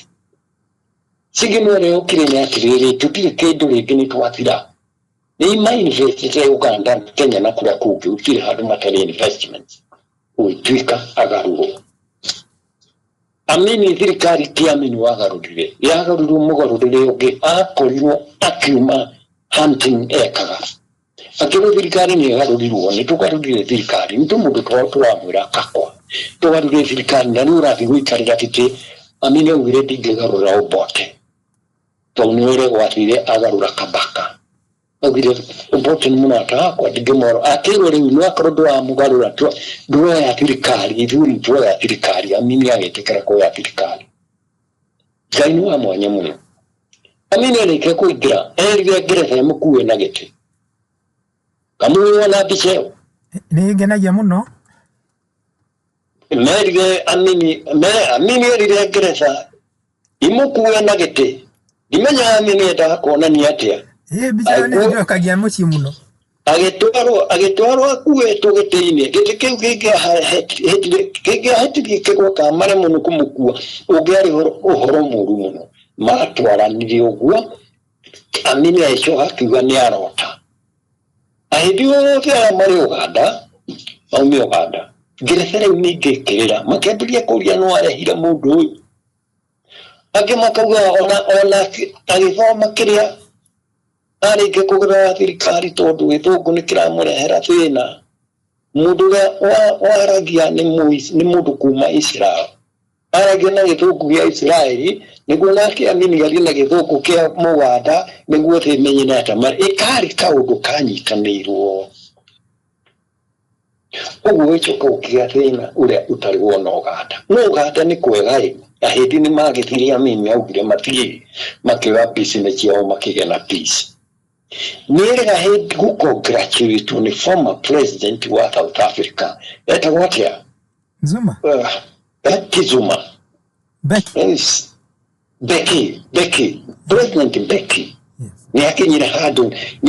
siginore ukirene ati riri tutire kindu ringi ni twathira ni mainvestite Uganda Kenya na kura kuki utire handu matari investments uitwika agaruro amini thirikari tiamini wagarurire yagaruru mugorurire ugi akorirwo akiuma hunting ekaga akero thirikari ni yagaruriruo ni tugarurire thirikari ntu mundu twamwira kakwa tugarurire thirikari na ni urathi guikarira kiti amini ugire ndigarura obote tonwere gwathire agarura kabaka ugire obote ni munata kwa digemoro akero ri no akrodo wa mugarura tu duwa ya thirikari ithuri duwa ya thirikari amini agetekera ko ya thirikari kainu wa mwanya muno amini alike kuigira erige gereza mukuwe na gete kamuwe na bicheo ni genagia muno merige amini erige gereza imukuwe na gete dimenya amini eta kona ni atia bicheo ni ndio kagia muci muno agetwaro akuwe tugete-ini gete kiu heti kigwa kamare muno kumukua ugiari uhoro muru muno matwaranirie uguo amini aicio akiuga ni arota ahidio kia mari Uganda aumi Uganda geresere ngikirira makembirie kuria no arehire mundu uyu ake makauga ona agithoma kiria arike kugira thirikari tondu githungu ni kiramurehera thina mundu wa aragia ni mundu kuma Israel aragia na githungu gia Israeli niguo nake amini ari na githungu kia Muganda niguo thimenye na atama ikari kaundu kanyitanirwo uguo icoka ukia thina uria utari wona Uganda no Uganda ni kwega ahindi ni magithiria mimi augire mathie makiwa peace ciao makigena peace Nirega head who congratulate on the former president wa South Africa. Eta what ya? Zuma. Zuma. Becky. Yes. Becky. President Becky. Yes. Ni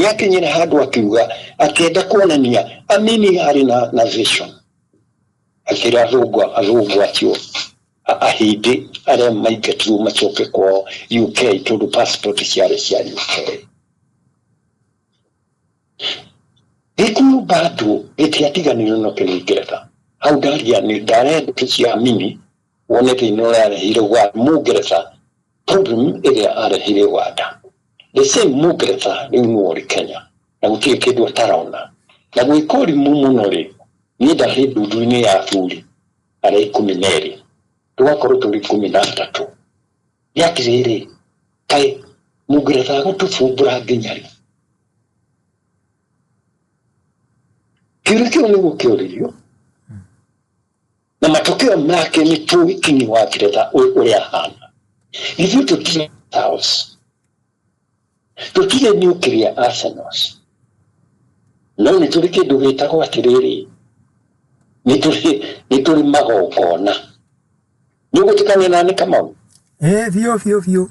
akinyira hadu akiuga akienda kuonania amini ari na vision. Akira arugwa tio. Ahidi aria maigetu machoke kwa UK to the passport cia UK. Iku bado etiatiganiro no kinigereza hau daria ni direct cia mini wone thino ya hiro wa mugereza problem area ara hiro wada the same mugereza ni muri Kenya na gutie kindu ataraona na gwikori mumunori ni ndarĩ ndundu-inĩ ya athuri arĩa 12 tũgakorwo tũrĩ 13 nĩatĩrĩrĩ kaĩ mũngeretha gũtũbumbũra nginya rĩ kĩũria kĩu nĩguo kĩũrĩrio na matokeo make nĩ tũĩ kinyi wa Ngeretha ũrĩa ahana ithuĩ tũtirĩ house tũtirĩ nuclear arsenals no nĩ tũrĩ kĩndũ gĩtagwo atĩrĩrĩ nĩ tũrĩ magongona nĩũgũtukania na nĩ Kamau biũ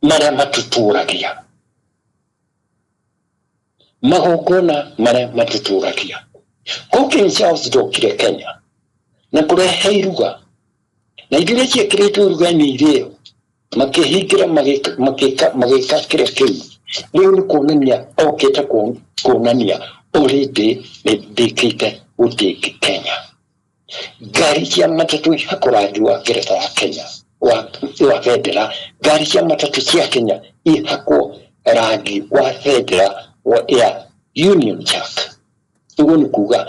marĩa matũtũragia magongona marĩa matũtũragia King Charles ndokire Kenya na kũrehe iruga na iria ciekĩrĩtwo iruga-inĩ irĩo makĩhingĩra magĩka kĩrĩa kĩu rĩu nĩ kuonania okĩte kuonania already nĩndĩkĩte gũtĩki Kenya ngari cia matatũ ihakũrangi wa Ngeretha ya Kenya wa bendera ngari cia matatũ cia Kenya ihakwo rangi wa bendera ya Union Jack ũguo nĩ kuga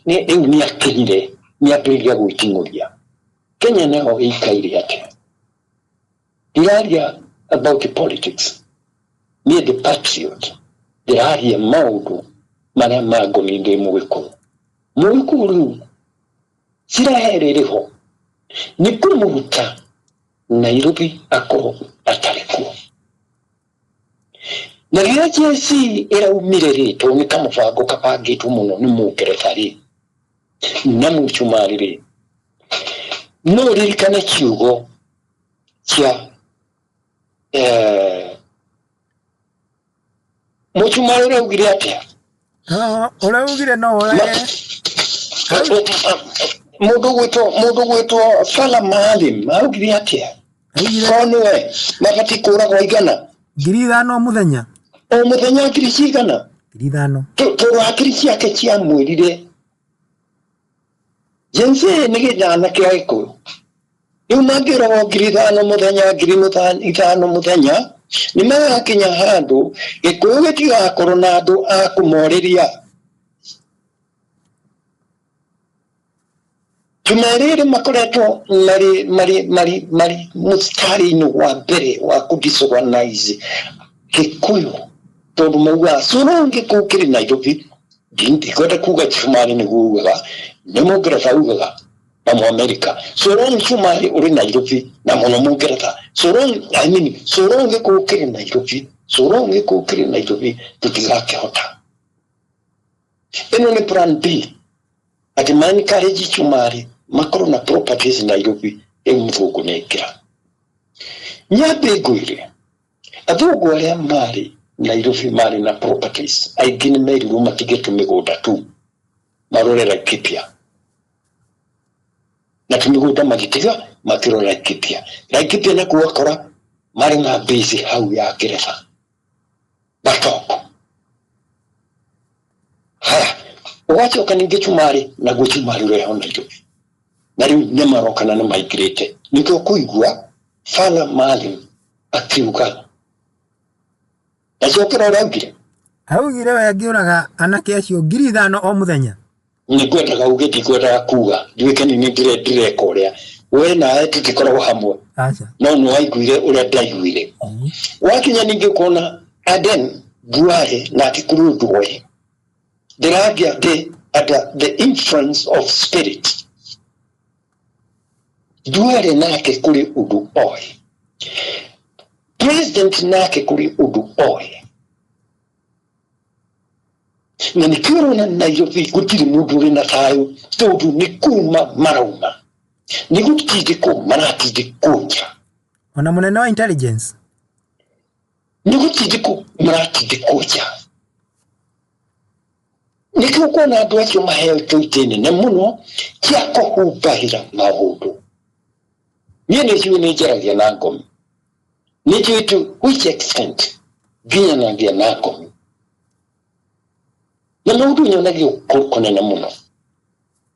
rĩu nĩakinyire nĩambĩrĩria gwĩting'ũria Kenya nayo ĩikaire atĩa ndiraria about politics niĩ the patriot ndĩraria maũndũ marĩa mangoni ndĩ Mũgĩkũyũ rĩu cirahe rĩrĩho nĩ kũmũruta Nairobi akorwo atarĩ kuo na rĩrĩa JC ĩraumire rĩ tondũ nĩ kamũbango kabangĩtwo mũno nĩ Mũngeretha rĩ na Mũchumari rĩ no ririkane kiugo kĩa Mũchumari ũraugire atĩa ũraugire no mũndũ gwĩtwo Fala Maalim augire atĩa konoe mabati kũragwo igana 5,000 mũthenya o mũthenya 5,000 tondũ hakiri ciake ciamwĩrire jense nĩ gĩthana kĩa Gĩkũyũ rĩu mangĩragwo 5,000 mũthenya 5,000 mũthenya nĩ magakinya handũ Gĩkũyũ gĩtigakorwo na andũ a kũmorĩria tumerĩrĩ makoretwo marĩ mũstari-inĩ wa mbere wa kũdisorganize Gĩkũyũ tondũ mauga Soronge kũu kĩrĩ Nairobi ndikwenda kuga Mũchumari nĩguo ugaga nĩ Mũngeretha ugaga na Mũamerika Mũchumari ũrĩ Nairobi na mũno Mũngeretha Soronge kũu kĩrĩ Nairobi tũtigakĩhota ĩno nĩ plan B atĩ manikareji Mũchumari makorwo na properties Nairobi mũthũngũ nĩkĩra nyambe ngwĩre athũngũ arĩa marĩ Nairobi marĩ na properties aingĩ nĩ merirwo matige tũmĩgũnda tu marore Laikipia na tũmĩgũnda magĩtiga makĩrora Laikipia nakuo akora marĩ na base hau ya Ngeretha batoko haya ũgacoka ningĩ Mũchumari na Mũchumari ũreho Nairobi na rĩu nĩ maroka na nĩ maingĩrĩte nĩkĩo kũigua Fala Maalim akiuga acokera ũraugire augire we angĩũraga anake acio 5,000 o mũthenya nĩkwendaga uge ndikwendaga kuga nduĩke nĩ ndĩreka ũrĩa we nawe tũtikoragwo hamwe no nĩ waiguire ũrĩa ndaiguire wakinya ningĩ kuona Aden Duale na Kikuyu Ndoye ndĩrambia the influence of spirit Duale nake kũrĩ ũndũ oĩ president nake kũrĩ ũndũ oĩ na nĩkĩo na Nairobi gũtirĩ mũndũ ũrĩ na thayũ tondũ nĩ kuma marauma nĩ gũtindĩkwo maratindĩkwo nja ona mũnene wa intelligence nĩ gũtindĩkwo maratindĩkwo nja nĩkĩo kuona andũ acio mahetwo itĩ nene mũno cia kũhumbahĩra maũndũ niĩ nĩciũĩ nĩ njaragia na ngomi nĩ njũĩ to which extent nginyanagia na ngomi na maũndũ nyonagio kũnene mũno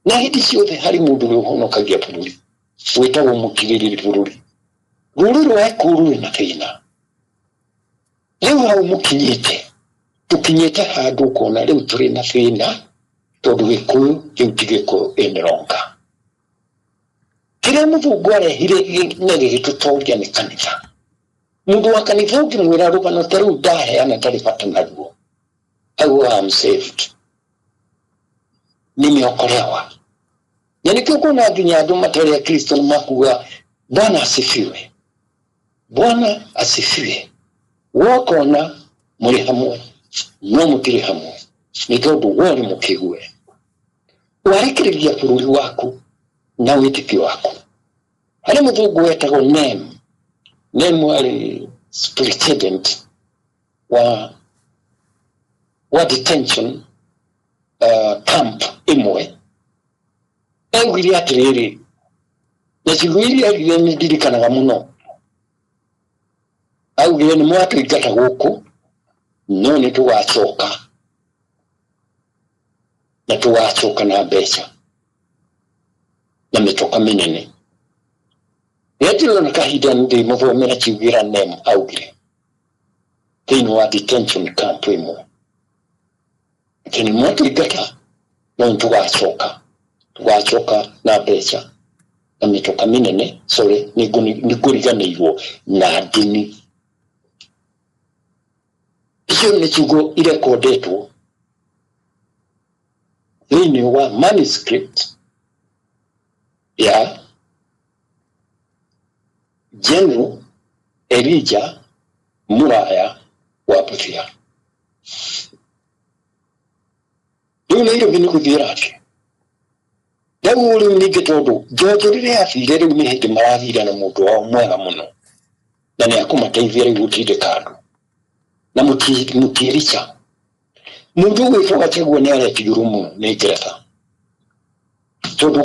na hĩndĩ ciothe harĩ mũndũ ũrĩa ũhonokagia bũrũri wĩtagwo mũkirĩrĩri bũrũri rũrĩrĩ rwaku rũrĩ na thĩna rĩu hau mũkinyĩte tũkinyĩte handũ kuona rĩu tũrĩ na thĩna tondu Gikuyu kiu ti Gikuyu inironga kiria muthungu arehire na gigitutoria ni kanitha mundu wa kanitha ukimwira rugano ta riu ndaheana ndari bata naguo au am saved nimeokolewa yani kio kuna nginya andu matari ya Kristo ni makuga Bwana asifiwe Bwana asifiwe wakona muri hamwe no mutiri hamwe ni tondu wori mukigue warekereria bururi waku na witikio waku hari muthungu wetagwo name wari superintendent wa detention camp imwe augire atiriri na ciguiri agire ni ndirikanaga muno augire ni mwatũingata gũkũ no nĩ tũgacoka na tũgacoka na mbeca na mĩtoka mĩnene na kahinda ndĩ mũthomera kiugira name augire thĩinĩ wa detention camp imwe atĩ nĩ mwatũingata no nĩ tũgacoka na mbeca na mĩtoka mĩnene nĩ ngũriganĩirwo na ndini icio nĩ ciugo irekondetwo thĩinĩ wa manuscript ya General Elijah Muraya wa Buthia. Rĩu nĩ irũmi nĩ gũthiĩra atĩ rĩu rĩu ningĩ tondũ George rĩrĩa athire rĩu nĩ hĩndĩ marathire na mũndũ wao mwega mũno na nĩ akũmateithia rĩu gũtindĩka andũ na mũtiĩrica mũndũ gwĩtwo Gachagua nĩ aretigĩrwo mũno nĩ Ngeretha tondũ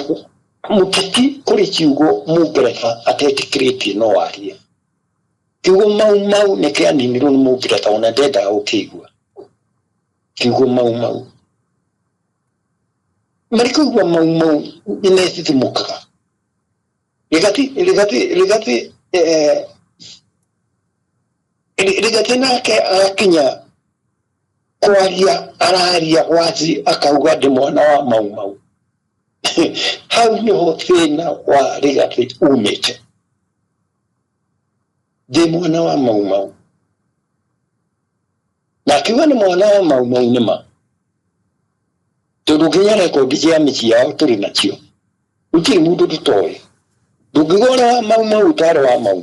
mũteti kũrĩ kiugo Mũngeretha atetĩkĩrĩtie no arie kiugo mau nĩ kĩaninirwo nĩ Mũngeretha ona ndendaga gũkĩigua kiugo mau marikũigua mau nĩmethithimũkaga Rigathi nake akinya kwaria araria wazi akauga ndĩ mwana wa mau hau nĩho thĩna wa Rigathi umĩte ndĩ mwana wa mau na akiuga nĩ mwana wa mau nĩma tondũ nginya rekondi cia mĩciĩ yao tũrĩ nacio gũtirĩ mũndũ tũtoĩ ndũngĩgora wa mau ũtarĩ wa mau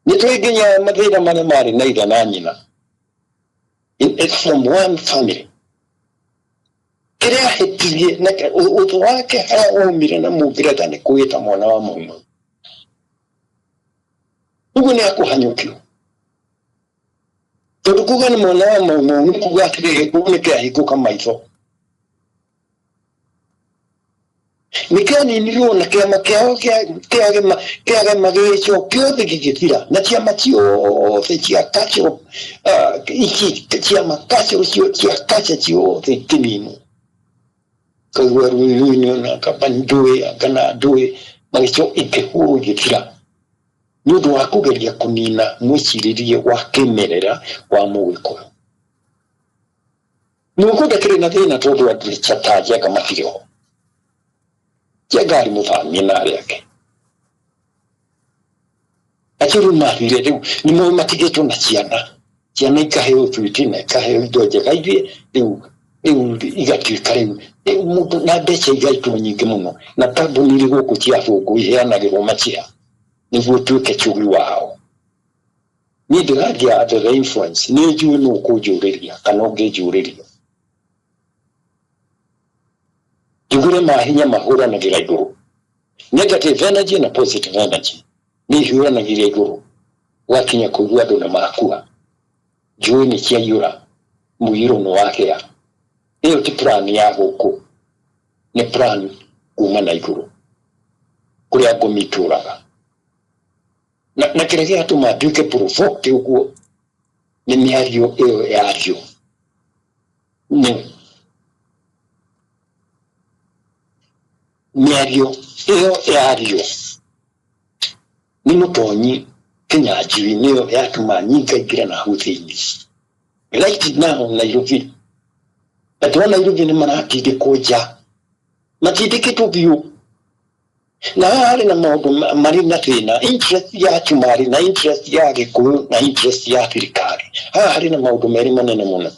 nĩtũĩ nginya mathĩna marĩa marĩ na ithe na nyina it's from one family kĩrĩa ahĩtirie na ũthũ wake harĩa umire na Mũngeretha nĩ kwĩta mwana wa mau ũguo nĩ akũhanyũkio tondũ kuga nĩ mwana wa mau nĩ kuga atĩrĩrĩ kũu nĩ kĩahingũka maitho nĩkĩaninirwo na kĩama kĩao kĩagema gĩgĩcokio thĩ gĩgĩthira na ciama ciothe cia kacio ciama kacio cia kacia ciothe kĩninwo kaigua rũĩ-inĩ ona kaba ndũĩ kana ndũĩ magĩcoka ikĩhũrwo igĩthira nĩ ũndũ wa kũgeria kũnina mwĩcirĩrie wa kĩmerera wa Mũgĩkũyũ nĩũkũnda kĩrĩ na thĩna tondũ andũ ta Njenga matirĩ ho Njenga arĩ mũthamia na arĩa angĩ akĩrĩ mathire rĩu nĩ moĩ matigĩtwo na ciana ikaheo thuiti na ikaheo indo njega iria rĩu igatuĩka rĩu mũndũ na mbeca igaitwo nyingĩ mũno na kambuni irĩ gũkũ cia athũngũ iheanagĩrwo macia nĩguo tuĩke cugui wao niĩ ndĩrangĩa under the influence nĩ njũĩ nũ ũkũnjũrĩria kana ũngĩnjũrĩria njugire mahinya mahũranagĩra igũrũ negative energy na positive energy nĩ ihiũranagĩria igũrũ gwakinya kũigua andũ na makua njũĩ nĩ ciaiyũra mũiyũro nĩ wahĩa ĩyo ti plan ya gũkũ nĩ plan kuma na igũrũ kũrĩa ngũmi itũraga na kĩrĩa gĩatũma nduĩke provoked ũguo nĩ mĩario ĩyo yario mĩario ĩyo yario nĩ mũtonyi Kĩnyanjui nĩyo yatũma nyingaingĩra na hau thĩinĩ right now Nairobi Atwana irugi ni maratinde koja. Matindikitwo biu. Na hari na maundu mari na thina, interest ya Kimari na interest ya Gikuyu na interest ya thirikari. Hari na maundu meri manene muno.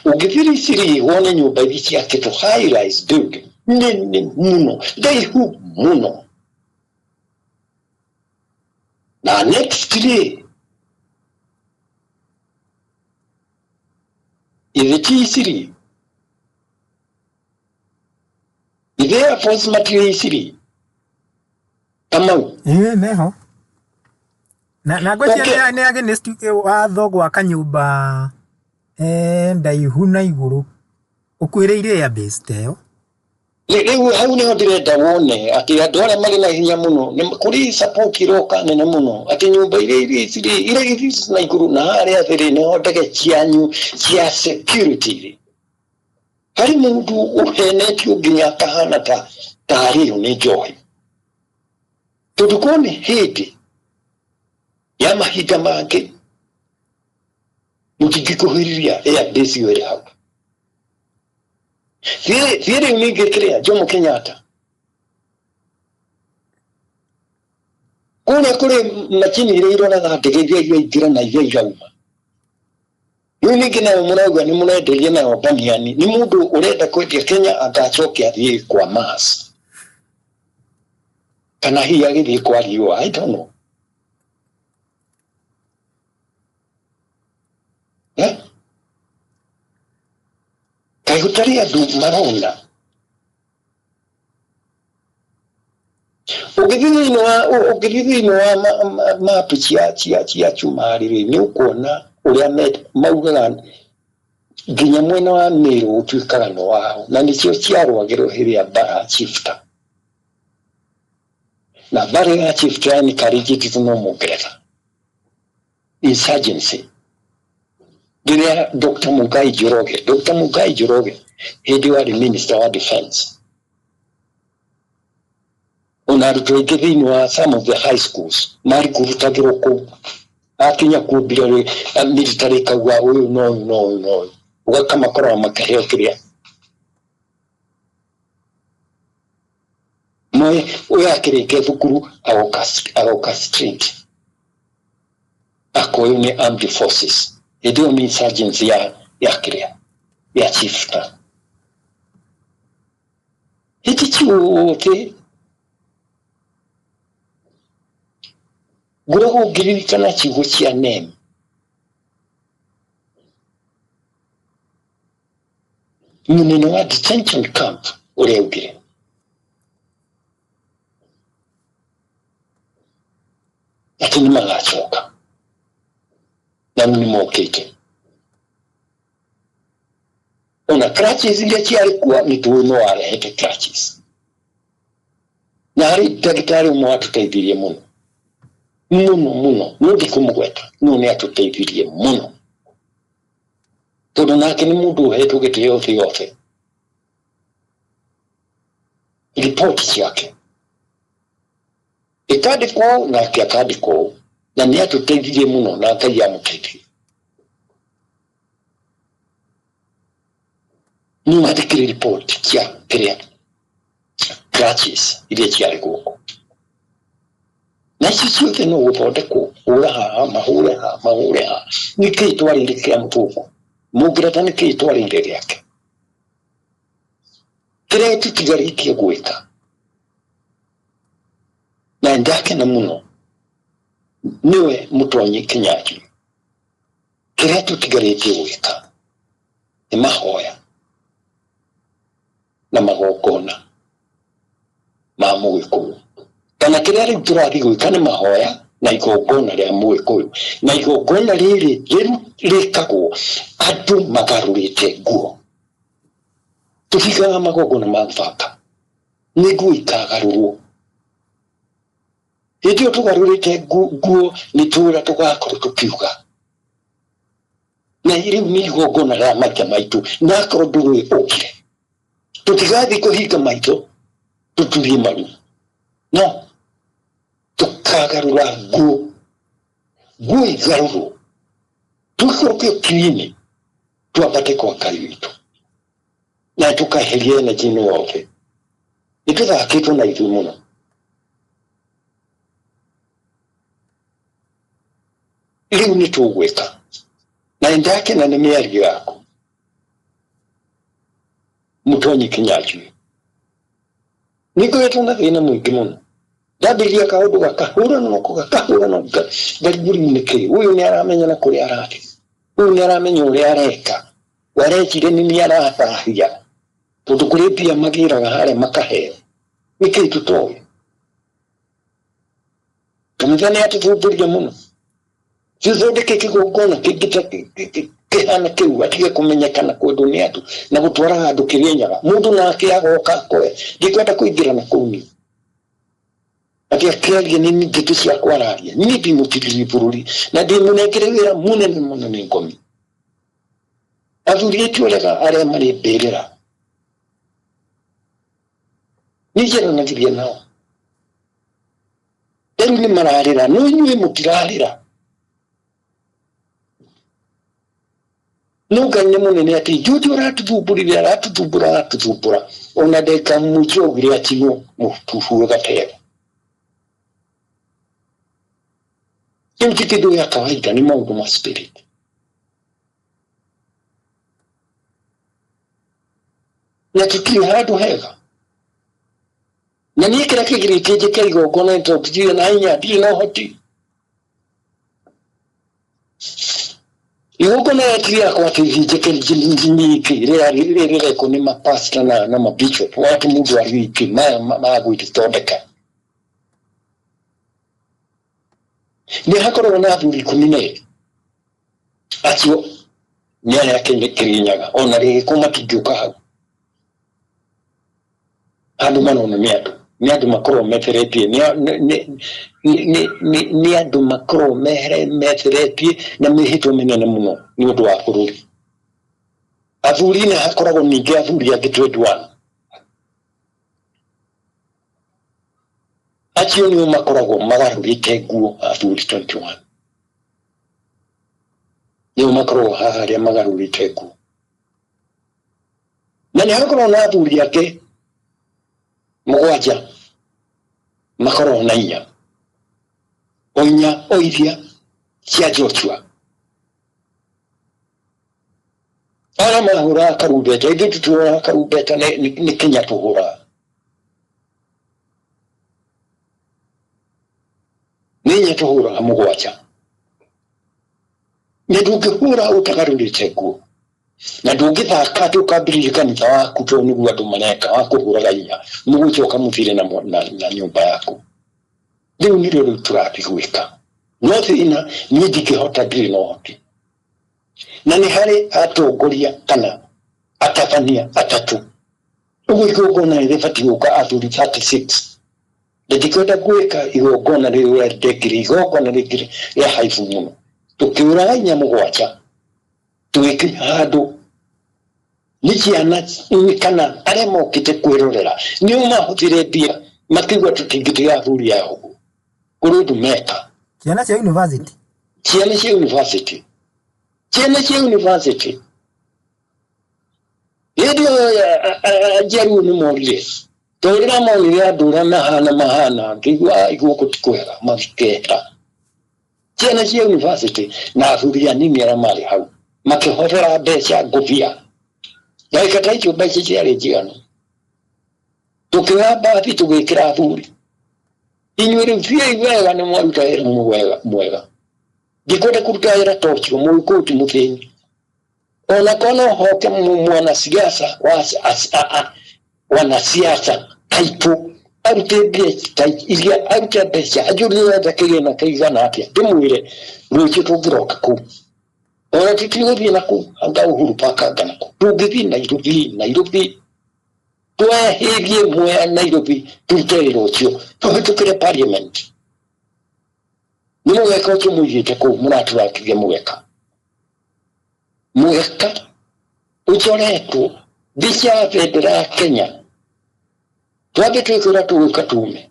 Ugithiri siri wone nyumba ici cia kitu high rise building nene muno, ndaihu muno. Na next day ithi siri ithi approximately siri Kamau. Neho. Na ngwĩciria nĩ against watho gwaka nyũmba ndaihu na igũrũ ũkwĩrĩire airbase teyo. Rĩu hau nĩho ndĩrenda wone atĩ andũ arĩa marĩ na hinya mũno nĩ kũrĩ support iroka nene mũno atĩ nyũmba iria cirĩ na igũrũ na harĩa thĩ nĩho ndege cianyu cia security. Harĩ mũndũ ũhenetio nginya akahana tarĩo nĩ njohi. Tondũ kwone hĩndĩ ya mahinda mangĩ mũtingĩkũhĩrĩria airbase ĩyo ĩrĩ hau. Thiĩ rĩu ningĩ kĩrĩa Jomo Kenyatta. Kũrĩa kũrĩ macini iria ironaga ndege iria iraingĩra na iria irauma. Rĩu ningĩ nayo mũrauga nĩ mũrenderia nayo baniani. Nĩ mũndũ ũrenda kwendia Kenya agacoke athiĩ kwa Mars. Kana hihi agĩthiĩ kwa riũa, I don't know. Kaĩ gũtarĩ andũ marona. Ũgĩthiĩ thĩinĩ wa mapu cia Kimari nĩ ũkuona ũrĩa maugaga nginya mwena wa Meru ũtuĩkaga nĩ wao, na nĩcio ciarũagĩrwo hĩndĩ ya mbara ya Chieftain. Na mbara ya Chieftain nĩ karĩkĩtwo no Mũngeretha. Insurgency. Rĩrĩa Dr. Mungai Njoroge hĩndĩ warĩ Minister wa Defense. Ona arutwo aingĩ thĩinĩ wa some of the high schools marĩ kũrutagĩrwo kũu. Akinya kumbira military kauga ũyũ no. Ũgakamakorwo makaheo kĩrĩa. Moe ũyũ akĩrĩkia thukuru agoka street. Akoywo nĩ armed forces. Hĩndĩ ĩyo nĩ insurgency ya kĩrĩa ya Chieftain. Hĩndĩ ciothe ngoragwo ngĩririkana ciugo cia NEM. Mũnene wa detention camp ũrĩa augire atĩ nĩ magacoka na nĩ mokĩte. Ona crutches iria ciarĩ kuo nĩ tũĩ no arehete crutches. Na harĩ ndagĩtarĩ ũmwe watũteithirie mũno no ndikũmũgweta no nĩ atũteithirie mũno, tondũ nake nĩ mũndũ ũhetwo gĩtĩo thĩ yothe. Ripoti ciake ĩkandĩkwo nake akandĩkwo na nĩ atũteithirie mũno na Ngai amũteithirie. Nĩ wandĩkire ripoti cia kĩrĩa crutches iria ciarĩ gũkũ. Na ici ciothe no gũthondekwo hũra haha mahũre haha. Nĩkĩĩ twarĩire kĩa mũthũngũ? Mũngeretha nĩkĩĩ twarĩire gĩake? Kĩrĩa tũtigarĩtie gwĩka. Na ndakena mũno niwe Mũtonyi Kinyanjui. Kĩrĩa tũtigarĩtie gwĩka nĩ mahoya na magongona ma Mũgĩkũyũ. Kana kĩrĩa rĩu tũrathiĩ gwĩka nĩ mahoya na igongona rĩa Mũgĩkũyũ. Na igongona rĩrĩ rĩkagwo andũ magarũrĩte nguo. Tũhigaga magongona ma bata nĩ nguo ikagarũrwo. Hĩndĩ ĩyo tũgarũrĩte nguo nĩ tũra tũgakorwo tũkiuga. Na rĩu nĩ igongona rĩa maithe maitũ na akorwo ndũrĩ ũkire. Tũtigathiĩ kũhinga maitho tũturie maru. No, tukagarũra nguo igarũrwo. Tũikũrũke ũkirinĩ twambate kwa Ngai witũ. na tukaheria na jino wote nituthakitu na ithu muno riu nitugwika na ndake na nimiario yako Mutonyi Kinyachi niko na thina mwingi muno ndabiria kaundu gakahura no ndariburi niki uyu ni aramenya na kuri arati uyu ni aramenya uri areka warekire ni aratahia tondu kuri pia magira hare makaheo niki tutoe kamithani atuthumburia muno Sizodeke kigogona kihana kiu atige kumenyekana kwa dunia tu na gutwara andu kirinyaga mundu nake agoka kwe ndikwenda kuingira na kuni ati akiaria nini nditu cia kwararia nibi mutiriri bururi na ndi munekere wira munene ngomi athuri etu lega aria mari berera nijera na thibia nao eru ni mararira no nyue mutirarira Nuka ni munene ati juju ratutubura ona deka mucho giri atino mutufu gatera kimtikido ya kawaida ni maundu ma spirit na tukio hadu hega na nikira kigiri keje kaigo kona into tujia na inya dino hoti Yuko na atria kwa tijike kijiniki re ko ni mapasta na mabishop watu mundu aliki magu itondeka ni hakoro na athuri kumine atio ni ara yake kirinyaga ona ri ko matijuka hau andu manona miadu makoro metheretie ni andu makoro metheretie na mihito minene muno ni undu wa bururi athuri na hakoragwo ningi athuri angi 21 acio ni makoragwo magarurite nguo athuri 21 ni makoragwo haha ria magarurite nguo na ni hakoragwo na athuri angi mugwanja makoro na inya onya oithia cia Joshua ara mahura karubeta ithu tutura karubeta ni Kenya tuhura ninya tuhura mugwanja ndungihura utagarurite nguo na ndungithaka tukambirira kanitha waku to niguo andu maneka wakuhuraga inya mugucoka muthire na nyumba yaku riu ni rio turathi gwika no thina ni ndikihota ndiri no hoti na ni hari atongoria kana atabania atatu uguo igongona ribati guka athuri 36 ndikwenda gwika igongona riu ndekiri igongona rikiri ya haifu muno tukiuraga inya mugwanja tuweke hado nikiana kana are mokite kwirorera ni umahutire bia makigwa tutingite ya thuri yao kurudu meka ciana cia university yedio ajaru ni morire torira morire adura mahana kigwa iguko tikwera makiketa ciana cia university na thuri ya nini ara mali hau makihorera mbeca nguvia yaikata icio mbeca ciarĩ njiganu tukiwa bathi tugikira thuri inyuĩ rĩu biũ wega nĩ mwaruta wĩra mwega ndikwenda kuruta wĩra tocio mũgĩkũti mũthĩni ona kono hoke mwanasiasa wanasiasa taipo arute mbeca iria arute mbeca ajũrie wenda kĩgĩna kĩigana atĩa ndĩmwĩre rũciũ tũngĩroka kũu ona tutigothie naku anga Uhuru Park anga naku tugithi Nairobi tweherie mwe Nairobi tuterero cio tuhitukire parliament ni mweka ucio muyite ku muraturakirie mweka ucoretwo bisha federa Kenya twabe twikura tuwika tume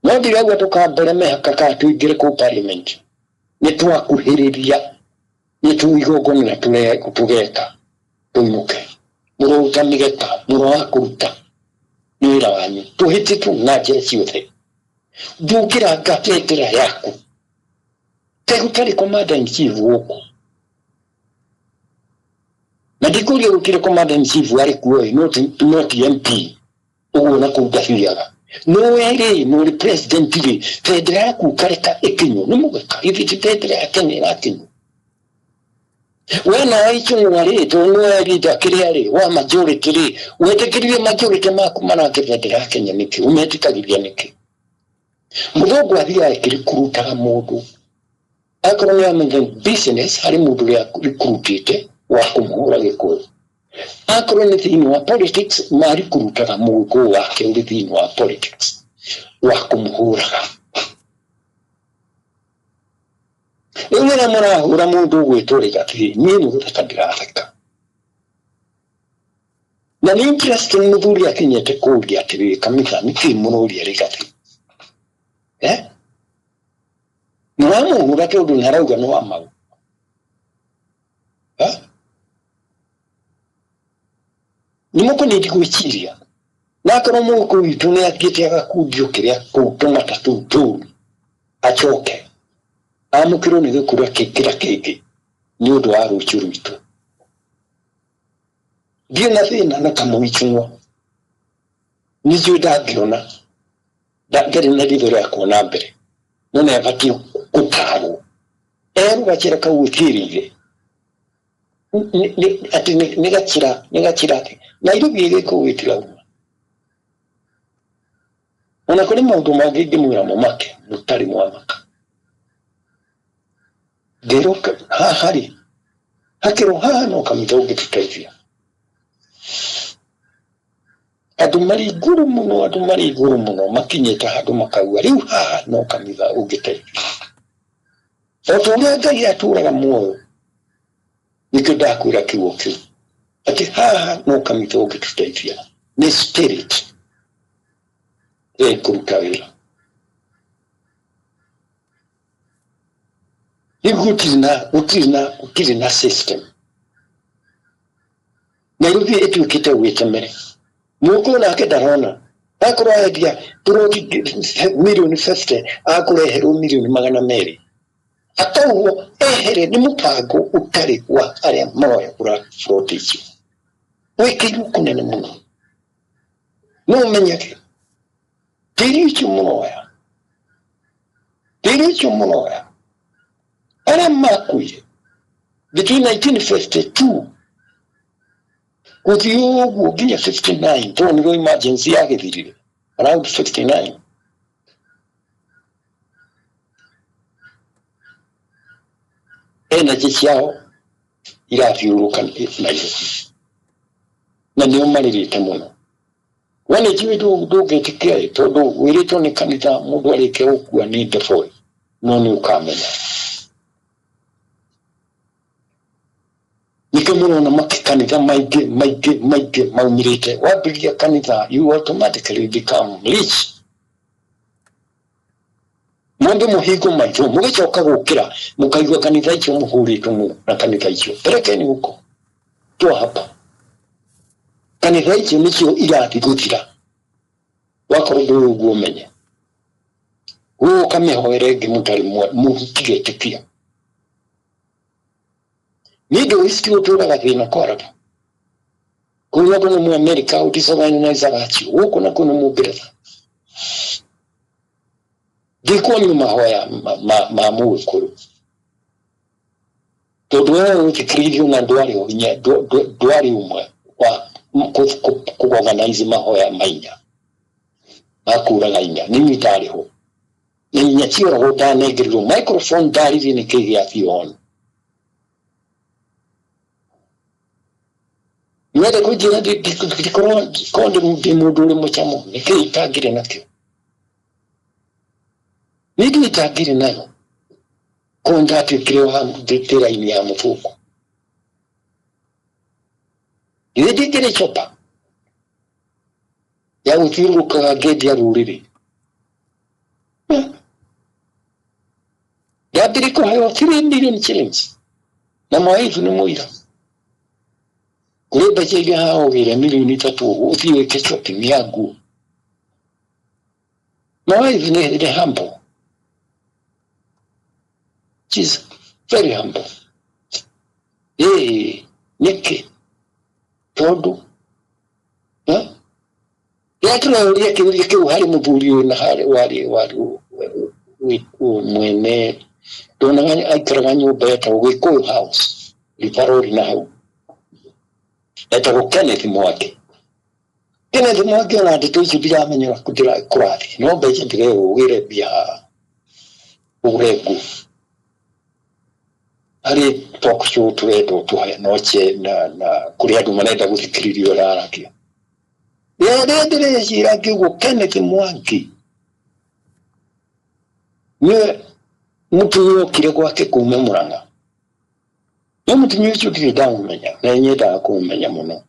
no ndiragwa tukambere mehaka ka tuingire ku parliament ni twakuhiriria ni tuigogona tugeka tuimuke muruta migeka muroa kuruta nira wanyu tuhititu na njira ciothe ndukira ngabendera yaku tegutari commander in chief guku na ndikuria gukire commander in chief ari kuoi not MP uguo na kugafiriaga no ere no le president ri federal ku kareka ekinyo no mugaka ithi federal akenera akinyo wena aicho ngari to no eri da kiriari wa majority ri wetekirie majority maku manake federal Kenya niki umetikagiria niki mudogo athia ekirikurutaga mundu akoro ya business hari mundu ya recruitite wa kumuhura gikuyu akoro ni thini wa politics mari kurutaga mundu wake uri thini wa politics wa kumuhuraga Ewera murahura mundu gwituriga ati nini gutakandiratheka na ni interesting muthuri akinyete kuria ati kamitha niki mururia rigati muramuhura tondu ntarauga no amau nimuko nindi gwiciria nakoro muko witu ni akite agakundio kiria kutuma tatu achoke amukiro ni gukura kikira kiki ni undu wa ruchuru itu dina thina na kamuichwa ni juda girona ndagere na dithore akona mbere none abati kutaro bachira kawutirire ati negachira ati na irubiye ko witira ona kuri maundu magige mwira momake mutari mwamaka Geroka hari hakiro hano kamitoge tutaivia adumari guru muno makinyeta hadu makagwa riu no kamitha ugitaivia otulia ngai aturaga muoyo nikudakwira kiwo kiu ati no kamitha ugitaivia ni spirit kumkawira ukirina system Nairobi etu kita witamere muko na kedarona akora idea proti milioni 50 akora hero milioni magana meri atawo ehere ni mupago utari wa area moya kura proti wekiru kunene muno no menyake tiricho moya Ara makuye between 1952 kuthiogu ginya 59 to ni emergency yake thirire around 59 energy ciao irafiuruka na ndio malirite muno wane jiwe do getikia todo wirito ni kanitha mundu arike ukua ni defoi noni ukamenya Nikamuno na makanitha maige maumirite wabiria kanitha you automatically become rich Mwambe muhigo maito mugicoka gukira mukaigwa kanitha icio muhurito mu na kanitha icio perekeni huko to hapa kanitha icio nicio irati gutira wakoro uguo menye wo kamehoere ngimutari muhikigetikia Nido iski utura thina koraba. Kuna kuna mu America utisabana na zagachi. Uko na kuna mu Brazil. Diko ni mahoya mamu kuru. Todo utikridio na doari onya doari umwe wa ku organize mahoya mainya. Akura lainya ni mitari ho. Ni nyachira ho da negro microphone dari vini ke ya fion. Yada kujina di konde mudule mochamo nike itagire nakyo niki itagire nayo konda ati kireo hamu tera ini ya mufuko yedi kire chopa ya utiru ka gedi ya ruriri ya diriko hayo 3 million shillings na mwaifu ni muira kuri bache hao gire milioni 3 uthie shopping yangu my wife is humble. She's very humble. Niki todo yatuna ulia kiu hali mubuli na hali wali mwene dona ngani aikaraganyo beta wiko house liparori na hau eta ko Kenneth Mwake na ndituzi bila amenyera kutira kurari no beje ndige ugire bia uregu ari talk show twedo tuhe noche na kuri andu manenda guthikiririo rarakia ndire shira kiugo Kenneth Mwake ni mtu yokire kwake kuma Murang'a no mtu nyucho kidamumenya na nyeda kumenya muno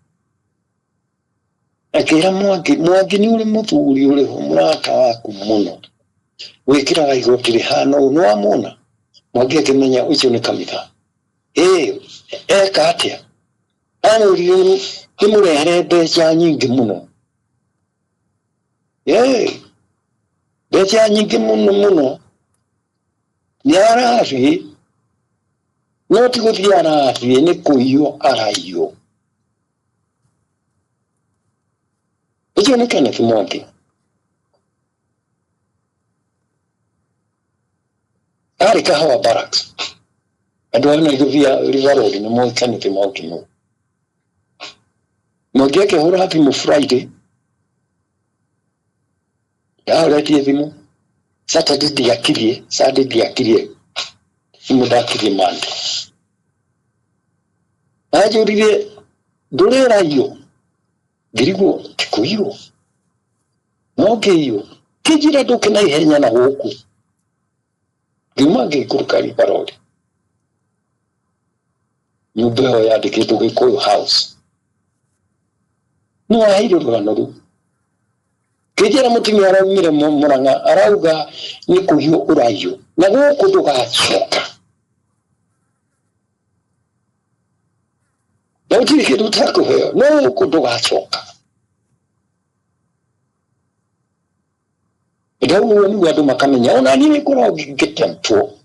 akira Mwake ni uri muthuri uri murata waku muno wikira igotire hano no amona Mwake akimenya ucio ni kamitha katia uri kimurere becha nyingi muno becha nyingi muno Nyarafi noti guthiarafi ni kuyo arayo ucio ni Kenneth Mwake ari kahawa barracks adwana iguvia rivarodi ni mo Kenneth Mwake no Mwake hora happy mo Friday ya leti evimu Saturday diakirie imudakirie Monday ajuririe dolera yo girigo tikuyo nogeyo kijira dokena ihenya na huku gimage kurukari parodi nyubeo ya diketo gikoyo house no ahiro rwanoru kijira mutumia aramire Murang'a arauga ni kuhio urayo na guko dugacoka Dauti kidu tako heo no kudugacoka Dawu ni wadu makamenya ona nini kuna gitempo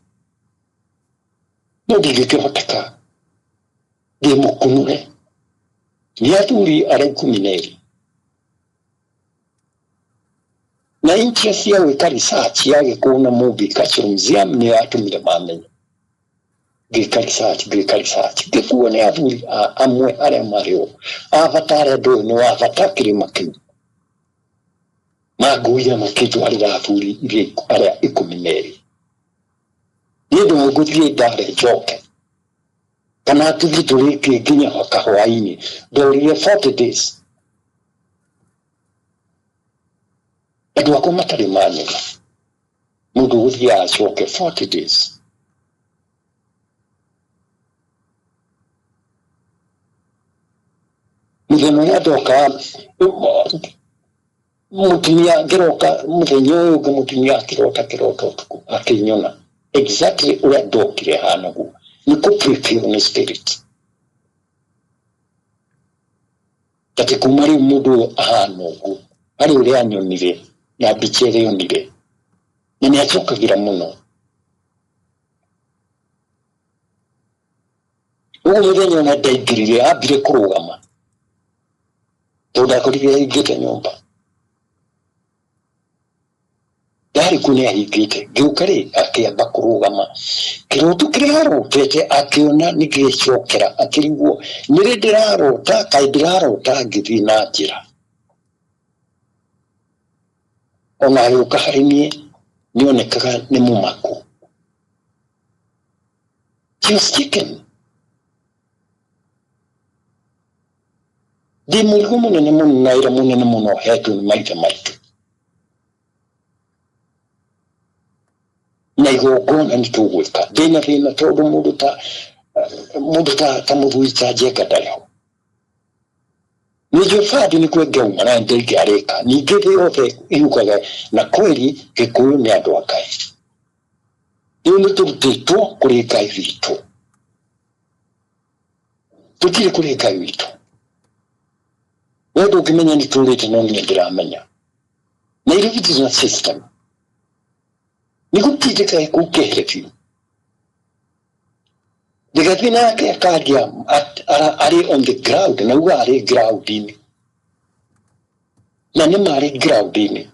no digike hotaka de mukunure ni aturi arekumineri na interest ya weka research yake kuona movie kachiro museum ni atumire mamenye gika research gikuone aburi amwe are mario avatare do no avatakire makinyi maguya makitu ari aburi ile are ikumineri yedo guthie dare joke kana tugitulike kinya wakahwaini dorie 40 days Edwa ko matari mani mundu guthia acoke 40 days muthenya ya doka mutumia giroka muthenya uyu mutumia kirota akinyona exactly ura dokire hanagu ni ko prepare ni spirit tati kumari mudu hanogu ari uri anyonire na bichere yonire ni achokagira muno muthenya na daigirire abire kurugama toda kurire igete nyumba dari kunia higite giukare akiamba kurugama kirotu kiraro tete akiona nigicokera akiriguo nirindirarota kaidirarota ngithina njira ona yuka harimie nionekaga ni mumaku just chicken di mulgu munene muno naira munene muno hetu ni maita na igogona nitugwika thina tondu mundu ta muthuita jeka daleo nijo fadi ni kwege umana ndege areka nigete yote iukaga na kweli Gikuyu ni andu akai ni turutitwo kuri Ngai witu tukiri kuri Ngai witu wewe ukimenya ni tulete no ni ndiramenya na ile vitu na system ni kupiteka kukehefi digapina ke kadia ari on the ground na uga ari ground ini na ni mari ground ini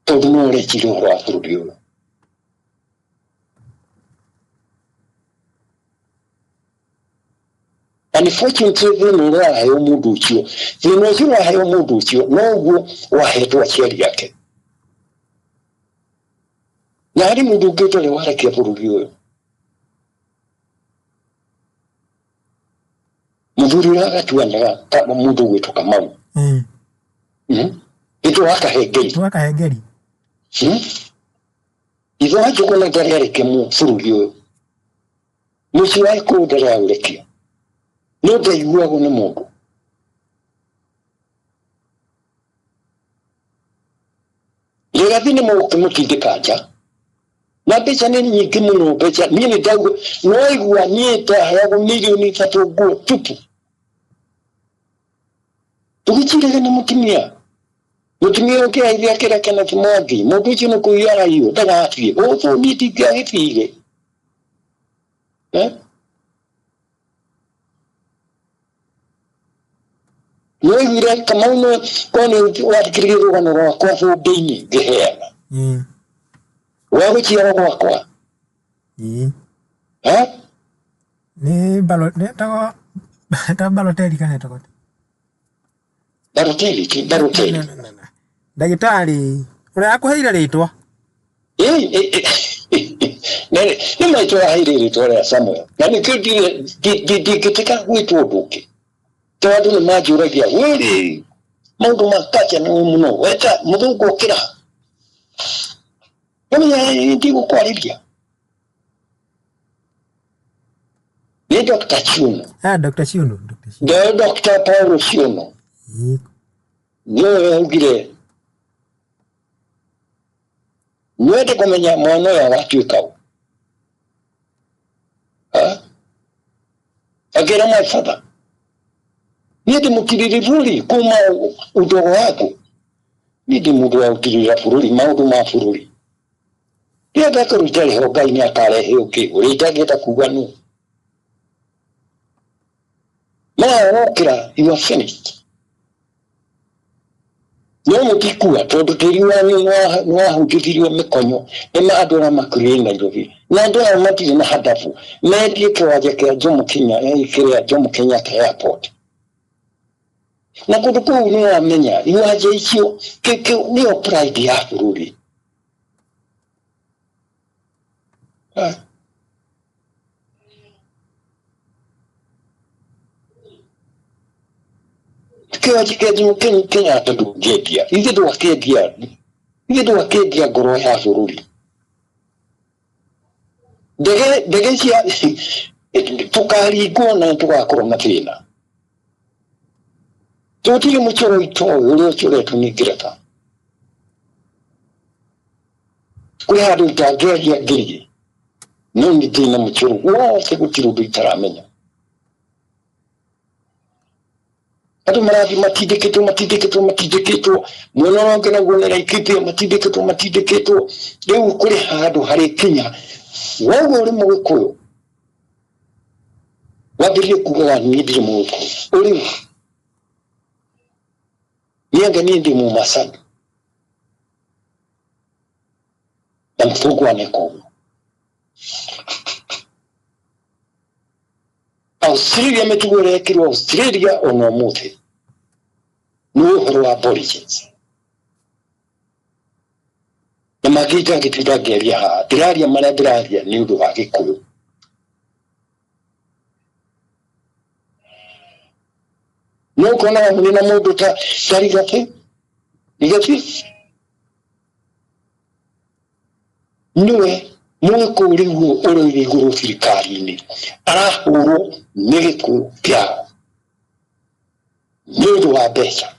todo no le chiro ro afrudio unfortunately no ra hayo mundu ucio thino cio hayo mundu ucio no guo wahetwa ciari yake Yari mundu gitole wale kia furugiyo. Muduri raga tuandaga kama mundu wetu Kamau. Ito waka hegeri. Waka hegeri. Izo hacho kuna gari ke mu furugiyo. Musi wai ko dara uleki. No da yuwa gona mundu. Lega bine mo kumutinde kaja. Na pesa nini nyingi muno pesa nini dago noigwa nieta hayago milioni 3 go tupu tukichirega na mutimia okia ile akira kana timogi mundu chino kuyara hiyo daga afie ozo niti gya ifile noigwa kama uno kone watikiriro kana kwa so deni gehera wewe chiara kwa ni baloteli kana tokote baroteli ndagitari uri akuheire ritwa ni maitwa haire ritwa ya Samuel yani kitika gwitwo nduki tawadu ni majuragia wewe mundu makacha na muno weta muthungu kira ndigo kwariria ni Dr. Chiuno Dr. Chiuno Dr. Paulo Chiuno ugire nwete kumenya mwana ya watu ikao agera my father niye mukiriri fururi kuma udogo wako niye mudu wa ukirira fururi maudu ma fururi Dia tak kerja hoga ini akale hoki, urita kita kubanu. Ma okra, you are finished. No mutikua, todo teriwa nwa hukitiriwa mekonyo, ema adora makurina jovi. Na adora matiri na hadafu, medie kawaja kaya Jomo Kenya, kaya Jomo Kenyatta airport. Na kuduku unua menya, iwaje ichio, niyo pride ya fururi. Kwa Jomo Kenyatta tugedia, ido wakedia goro ya fururi. Dege sia tukari gona tukakoro matina. Totili muchoro ito ulio chore tunigirata. Kwe hadu itagedia giri. Nini tina muchoro wose kutirudu itaramenya. Atu maradi matideketo mwono ngena gonera ikipe matideketo leo kuri hadu hari Kenya wewe uri mu wikoyo wabiriye kugawa nidiri mu wikoyo uri yanga nindi mu masaka namfugwa neko Australia metugore kiri Australia ono mute nuhoro aborigines na magita kitida geria ha diraria mana diraria ni udu wa Gikuyu no kona munina mundu ta tarigate igati niwe Mweko uliwo oro iguru thirikari-ini arahurwo nĩ gĩkuũ kĩao nĩ ũndũ wa mbeca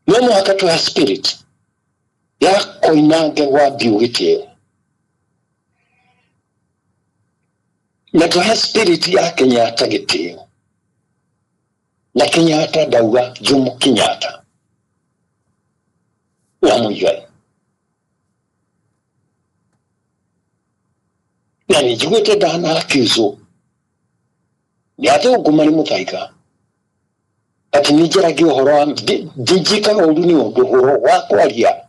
no mũhaka tũhe spirit ya koinange wa mbiũ gĩtĩo na tuhe spirit ya Kenyatta gitio na Kenyatta dauga Jomo Kenyatta wa Muigai na nijigwete dana akizo ni athungumani Muthaiga ati nijeragia uhoro wa njikaga uru ni undu uhoro wa kwaria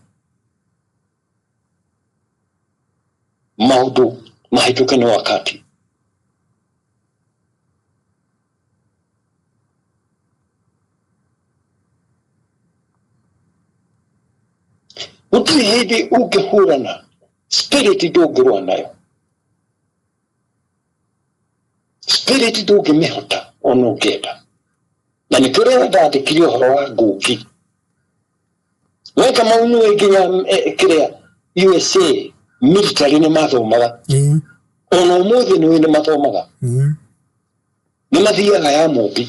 maundu mahituke ni wakati utri hidi ukihurana spirit ndungirwa nayo spirit ndungimihota ona ungenda na nikirera ndandikire uhoro wa Ngugi weka maunu eginya kiria USA military ni mathomaga ona umuthi ni mathomaga ni mathiaga ya Mumbi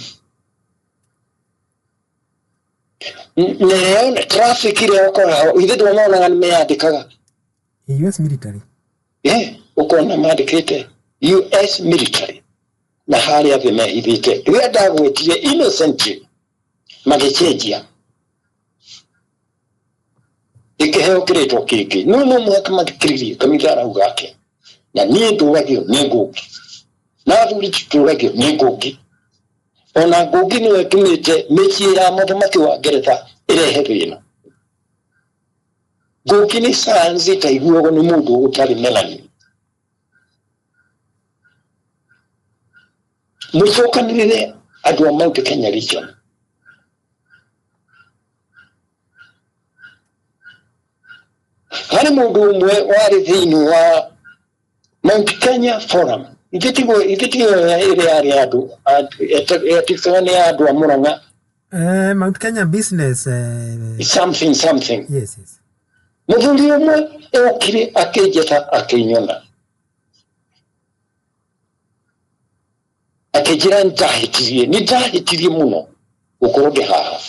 ne traffic ile ukora ithe ndwona meandikaga US military ukona maandikite US military na hali ya vimehithite we ndagwetire innocent magichenjia ikiheo kireto kiki no mwaka makiririe kamithara ugake na nie nduragio ni Ngugi na thuri turagio ni Ngugi ona Ngugi ni wetumite michie ya muthamaki wa Ngeretha irehe thina Ngugi ni sanzi taiguo ni mundu utari melani mucokanirire andu a Mount Kenya region hari mundu umwe wari thiini wa Mount Kenya Forum ititigo ile yari andu etikane andu a Murang'a Mount Kenya business something yes muthuri umwe okire akijeta akinyona akijira ndahitirie muno ukoroge haha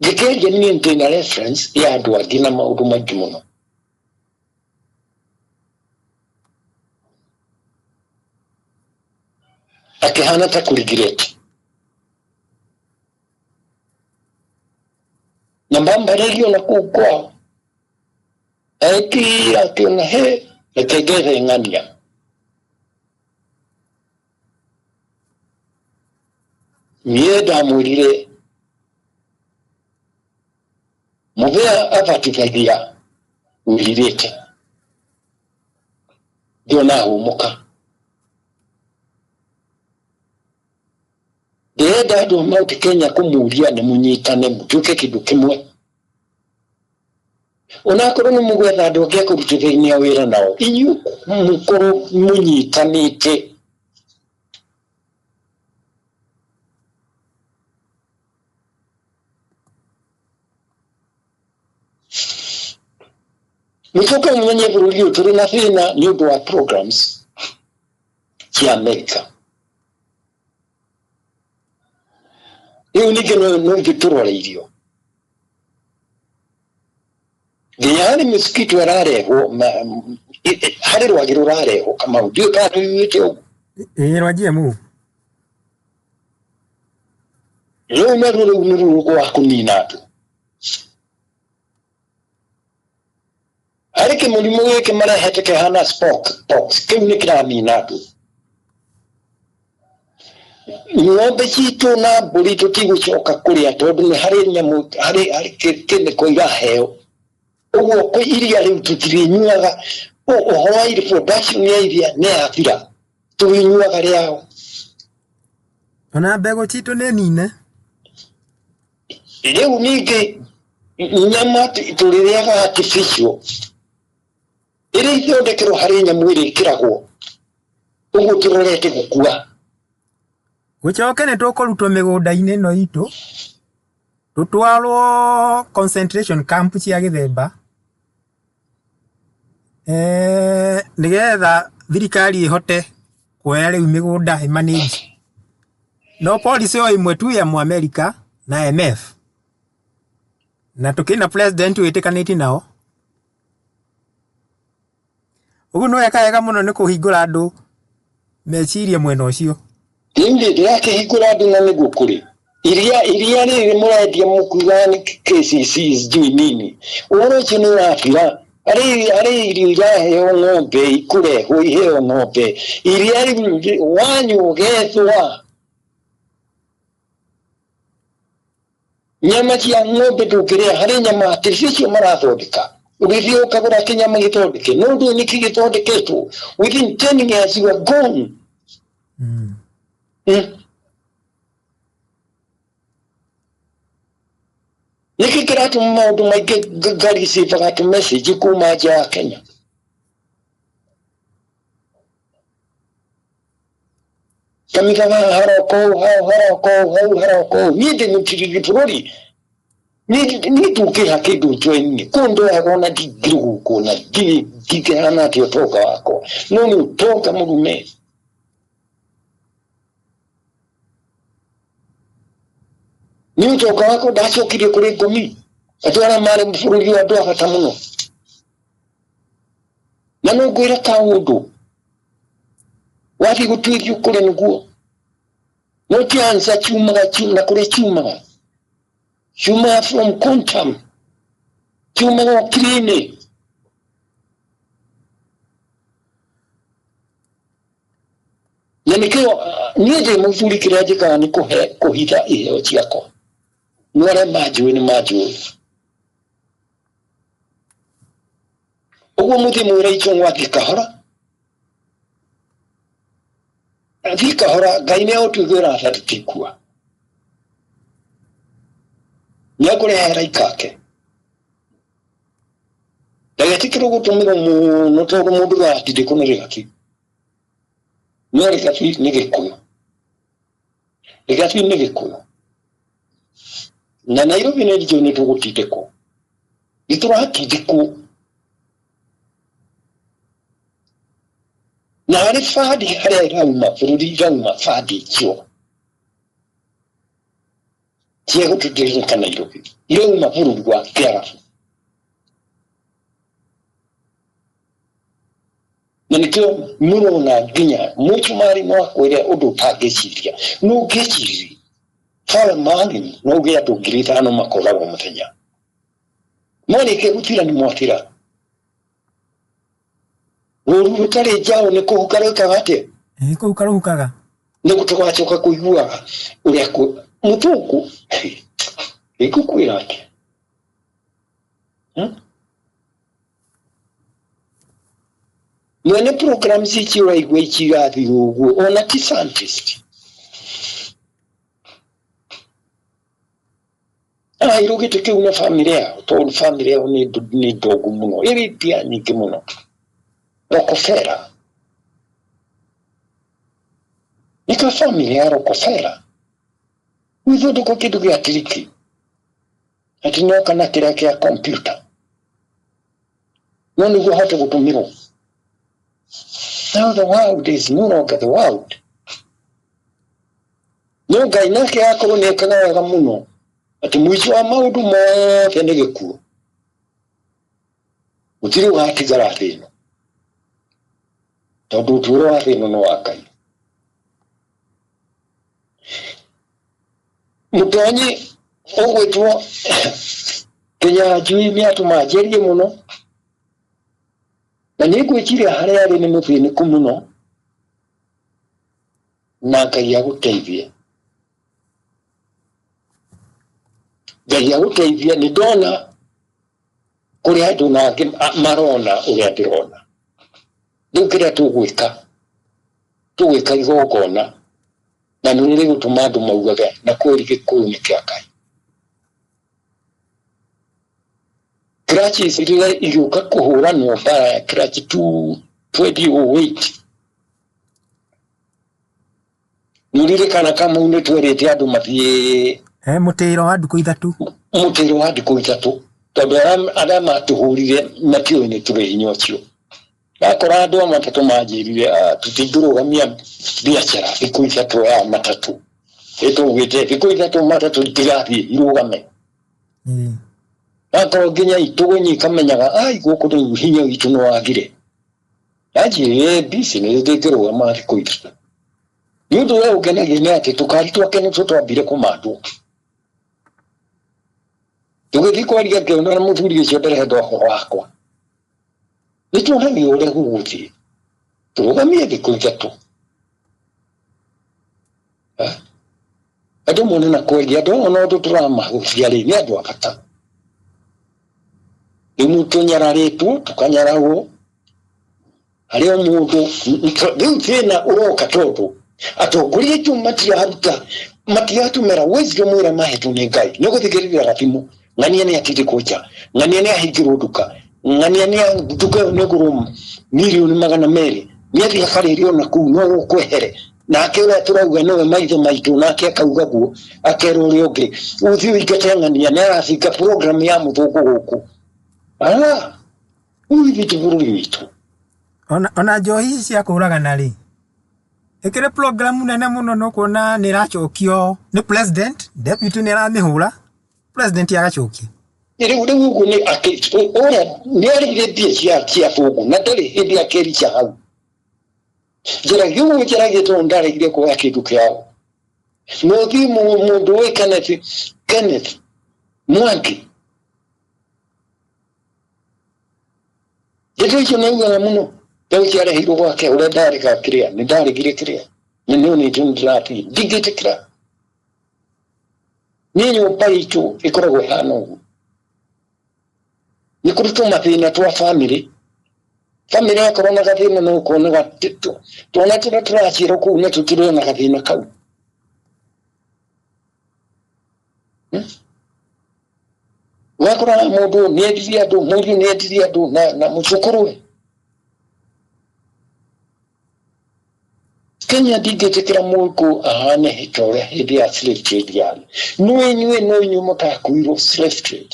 gikeje ni ntina reference ya andu angi na maundu maingi muno akihana ta kurigireti na mbamba regio na kukwa akiona he ekegere ngania mieda murire mubea avatikagia urirete dona umuka Deda do Mount Kenya kumuria na munyitane mutuke kindu kimwe onakorwo ni mugwetha andu angi kurutithania wira nao inyu mukoro munyitanite mutuke mwenye bururi turi na thina ni undu wa programs cia Amerika Iyo nige no giturora irio. Giyani mosquito arareho hari rwagiro rareho kama ndio ka yite ugu. Rwagie mu. Leo nuru kwa kunina tu. Arike mulimu weke mara heteke hana pox kimni kramina tu. Ng'ombe citu na mburi tutigucoka kuria tondu ni hari nyamu hari kene ko iraheo uguo ko iria riu tutirinyuaga uhoro iri production ya iria ne athira tuinyuaga riao ona mbego citu ne nine riu ningi nyama tuririaga artificial iri ithondekero hari nyamu iri kiragwo uguo turorete gukua Gucoke ne tukurutwo migunda-ini no itu tutwarwo concentration camp cia Githemba nigetha thirikari ihote kuoya riu migunda imanage no policy o imwe tu ya America na MF na tukina president witikaniti nao Ugu no eka muno ni kuhingura andu meciria mwena ucio. Indi yake hingura andu na niguo kuri. Iria riri murendia mukuga ni KCC juu nini. Uhoro ucio ni urafira. Ari iria heo ng'ombe ikurehwo iheo ng'ombe. Iria wanyu gethwa. Nyama cia ng'ombe ndũngĩrĩa harĩ nyama artificial marathondeka. Ũgĩthiĩ ũkagũra kĩnyama gĩthondeke. No ndũĩ nĩkĩ gĩthondeketwo. Within 10 years you are gone. Nĩkĩ kĩratũma maũndũ maingĩ ngari cibaga message kuma nja ya Kenya. Kamikaga haroko niĩ ndĩmũtiriri bũrũri niĩ tũkĩha kĩndũ njwe-inĩ kũndũ agona ndigirĩ gũkũna ndigĩhana atĩ ũtonga wakwa no nĩ ũtonga mũrume. Nĩ ũtonga wakwa ndacokirie kũrĩ ngomi andũ arĩa marĩ bũrũri wa andũ a bata mũno. Na no ngwĩre kaũndũ wathiĩ gũtuĩrio kũrĩ nĩguo no kĩansa kiumaga na kũrĩa kiumaga from quantum kiumaga okiri-inĩ. Na nĩkĩo niĩ ndĩ mũthuri kĩrĩa njĩkaga nĩ kũhitha iheo ciakwa. No arĩa manjũĩ nĩ manjũĩ. Ũguo mũthĩ mwĩra itũ wathiĩ kahora. Athiĩ kahora Ngai nĩegũtuĩkĩra athatũ tikua. Nĩekũrehe araika ake. Ndagĩtĩkĩrwo gũtũmĩrwo mũno tondũ mũndũ ndatindĩkwo nĩ gĩgaki. No gĩgaki nĩ Gĩkũyũ. Gĩgaki nĩ Gĩkũyũ. Na Nairobi nĩ tũgũtindĩkwo. Nĩtũratindĩkwo. Na harĩ bandi harĩa irauma bũrũri irauma bandi icio. Cia gũtũtĩrĩka Nairobi. Irauma bũrũri wa Kĩarabu. Na nĩkĩo mũrona nginya mũtumari no akwĩre ũndũ ũtangĩciria. No ũngĩciria. Fala mali no ũgĩe andũ 5,000 makoragwo mũthenya. No nĩkĩ gũtira nĩ mwatira. Ũrutare jao nĩ kũhuka rĩkaga atĩa? Kũhuka rũhukaga. Nĩ gũtũgacoka kũiguaga ũrĩa mũthũngũ ĩgũkwĩra atĩa? Mwene programs ici ũraigua ikigathiĩ ũguo ona ti scientist. Irũgĩte kĩu na family yao tondũ family yao nĩ ndogo mũno ĩrĩ pia nyingĩ mũno. Rockefeller. Nika familia ya Rockefeller. Withondekwo kĩndũ gĩa tiriki. Atĩ no kana kĩrĩa kĩa computer. No nĩguo hote gũtũmĩrwo. Now the world is no longer the world. No Ngai nake akorwo nĩ ekaga wega mũno. Atĩ mũico wa maũndũ mothe nĩ gĩkuũ. Gũtirĩ watigara thĩ ĩno. Tondũ ũtũũro wa thĩ ĩno nĩ wa Ngai. Mũtonyi ũgwĩtwo Kĩnyanjui nĩatũmanjĩrie mũno. Na nĩngwĩciria harĩa arĩ nĩ mũthĩnĩku mũno. Na Ngai agũteithie. Ngai agũteithie nĩ ndona kũrĩa andũ nangĩ marona ũrĩa ndĩrona. Rĩu kĩrĩa tũgwĩka igongona na nĩ rĩgũtũma andũ maugage na kweri Gĩkũyũ nĩ kĩa Ngai. Kĩrachi iria igĩũka kũhũranwo mbara ya Kĩrachi 2008 nĩririkana kama nĩ twerĩte andũ mathiĩ mũtĩro wa ndukũ 3. Mũtĩro wa ndukũ 3 tondũ arĩa matũhũrire matiũĩ nĩ tũrĩ hinya ũcio. Nakora andũ matatũ manjĩrire tũtingĩrũgamia biacara thikũ 3 ya matatũ. Ĩtũgĩte thikũ 3 matatũ itigathiĩ irũgame. Nakora nginya itũgũnyi kamenyaga gũkũ nĩ hinya witũ nĩ wagire. aje bisi nä rä kä rå ma kå ita nä å ndå we å ngenagia nä atä tå kari twake nä tå twambire kå mandå tå gä thiä kwaria kä ona na må thuri å cio nderehe ndoho wakwa nä tuonagio å rä a gå gå thiä tå rå gamie thä kå ithatå andå mone na kwendia andå ona ndå tå ramahå cia rä nä andå a bata rä u tå nyararä two tå kanyaragwo harä o må ndå rä u thä na å roka tondå atongoria aitå matiratå mera wisdom ä rä a mahetwo nä ngai nä gå thikä rä ria gathimå ng'ania nä atindä kå nja ng'ania nä ahingä rwo nduka ng'ania nä nduka ä yo nä gå rwo mirioni 200 nä athiä akarä rio na kuu no gå kwehere nake å rä a tå rauga nä we maitho maitå nake akauga guo akerwo å rä a å ngä å thiä å ingate ng'ania nä aracinga program ya må thå ngå gå kå åithitå bå rå ri witå ona njohi ici cia kũragana rĩ ĩkĩrĩ program nene mũno no kuona nĩ ĩracokio nĩ president deputy nĩ aramĩhũra president agacokia rĩu ũguo nĩ ũrĩa nĩ arĩire mbia cia bũngu na ndarĩ hĩndĩ akerica hau njaragia ũguo njaragia tondũ ndaregire kuoya kĩndũ kĩao no thiĩ mũndũ ũĩ Kenneth Mwangi njĩto icio naugaga mũno Tau ciareheirwo gwake ũrĩa ndarĩga kĩrĩa nĩ ndaregire kĩrĩa nĩ nĩ ndĩrathiĩ ndingĩtĩkĩra nĩ nyũmba itũ ĩkoragwo ĩhana ũguo nĩ kũrĩ tũmathĩna twa bamĩrĩ yakorwo na gathĩna no ũkona twana tũrĩa tũraciarwo kũu na tũtirĩ na gathĩna kau wakora mũndũ nĩ endirie andũ mũriũ nĩ endirie andũ na mũcũkũrũ we Kenya ndingĩtĩkĩra mũndũ ahane ta ũrĩa hĩndĩ ya slave trade yarĩ no inyuĩ mũtakuirwo slave trade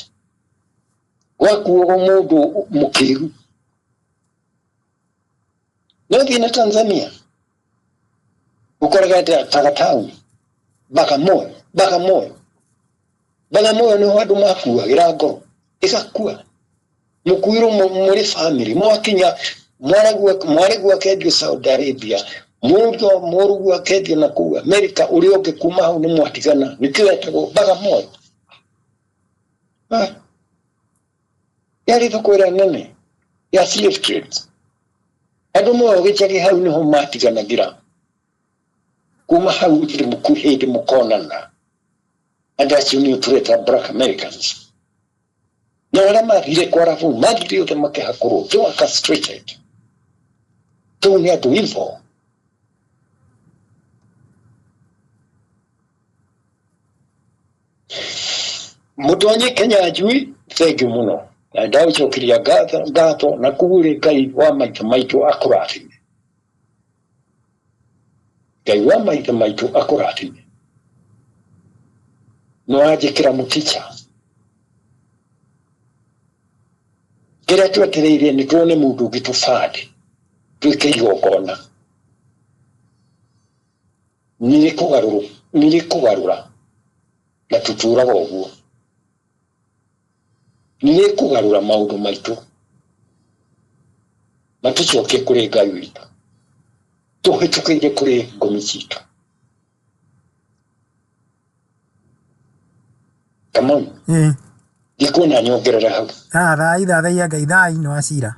gwakuogo mũndũ mũkĩru no thiĩ na Tanzania ũkoraga Tagataũni Bagamoyo nĩho andũ makuagĩra ngoro ĩgakua mũkuirwo mũrĩ family mwakinya mwarĩguo akendio Saudi Arabia mũrũguo akendio na kũu America ũrĩa ũngĩ kuma hau nĩ mwatigana nĩkĩo etagwo Bagamoyo yarĩ thoko ĩrĩa nene ya slave trade andũ moyo gĩcagi hau nĩho matiganagĩra kuma hau gũtirĩ hĩndĩ mũkonana andũ acio nĩo tũreta Black Americans na arĩa mathire kwarabu mathire othe makĩhakũrwo they were castrated tũu nĩ andũ evil Mutonyi Kenya njui thengiũ mũno na ndagũcokeria ngatho na kuurĩ Ngai wa maithe maitũ akũrathime Ngai wa maithe maitũ akũrathime no anjĩkĩra mũticha kĩrĩa twetereire nĩ tuone mũndũ ũngĩ tũbande twĩke igongona nĩ kũgarũra na tũtũraga ũguo nĩ kũgarũra maũndũ maitũ na tũcokie kũrĩ Ngai witũ tũhĩtũkĩire kũrĩ ngomi citũ Kamau ndikuona nyongerera hau thaai Ngai thaai no acira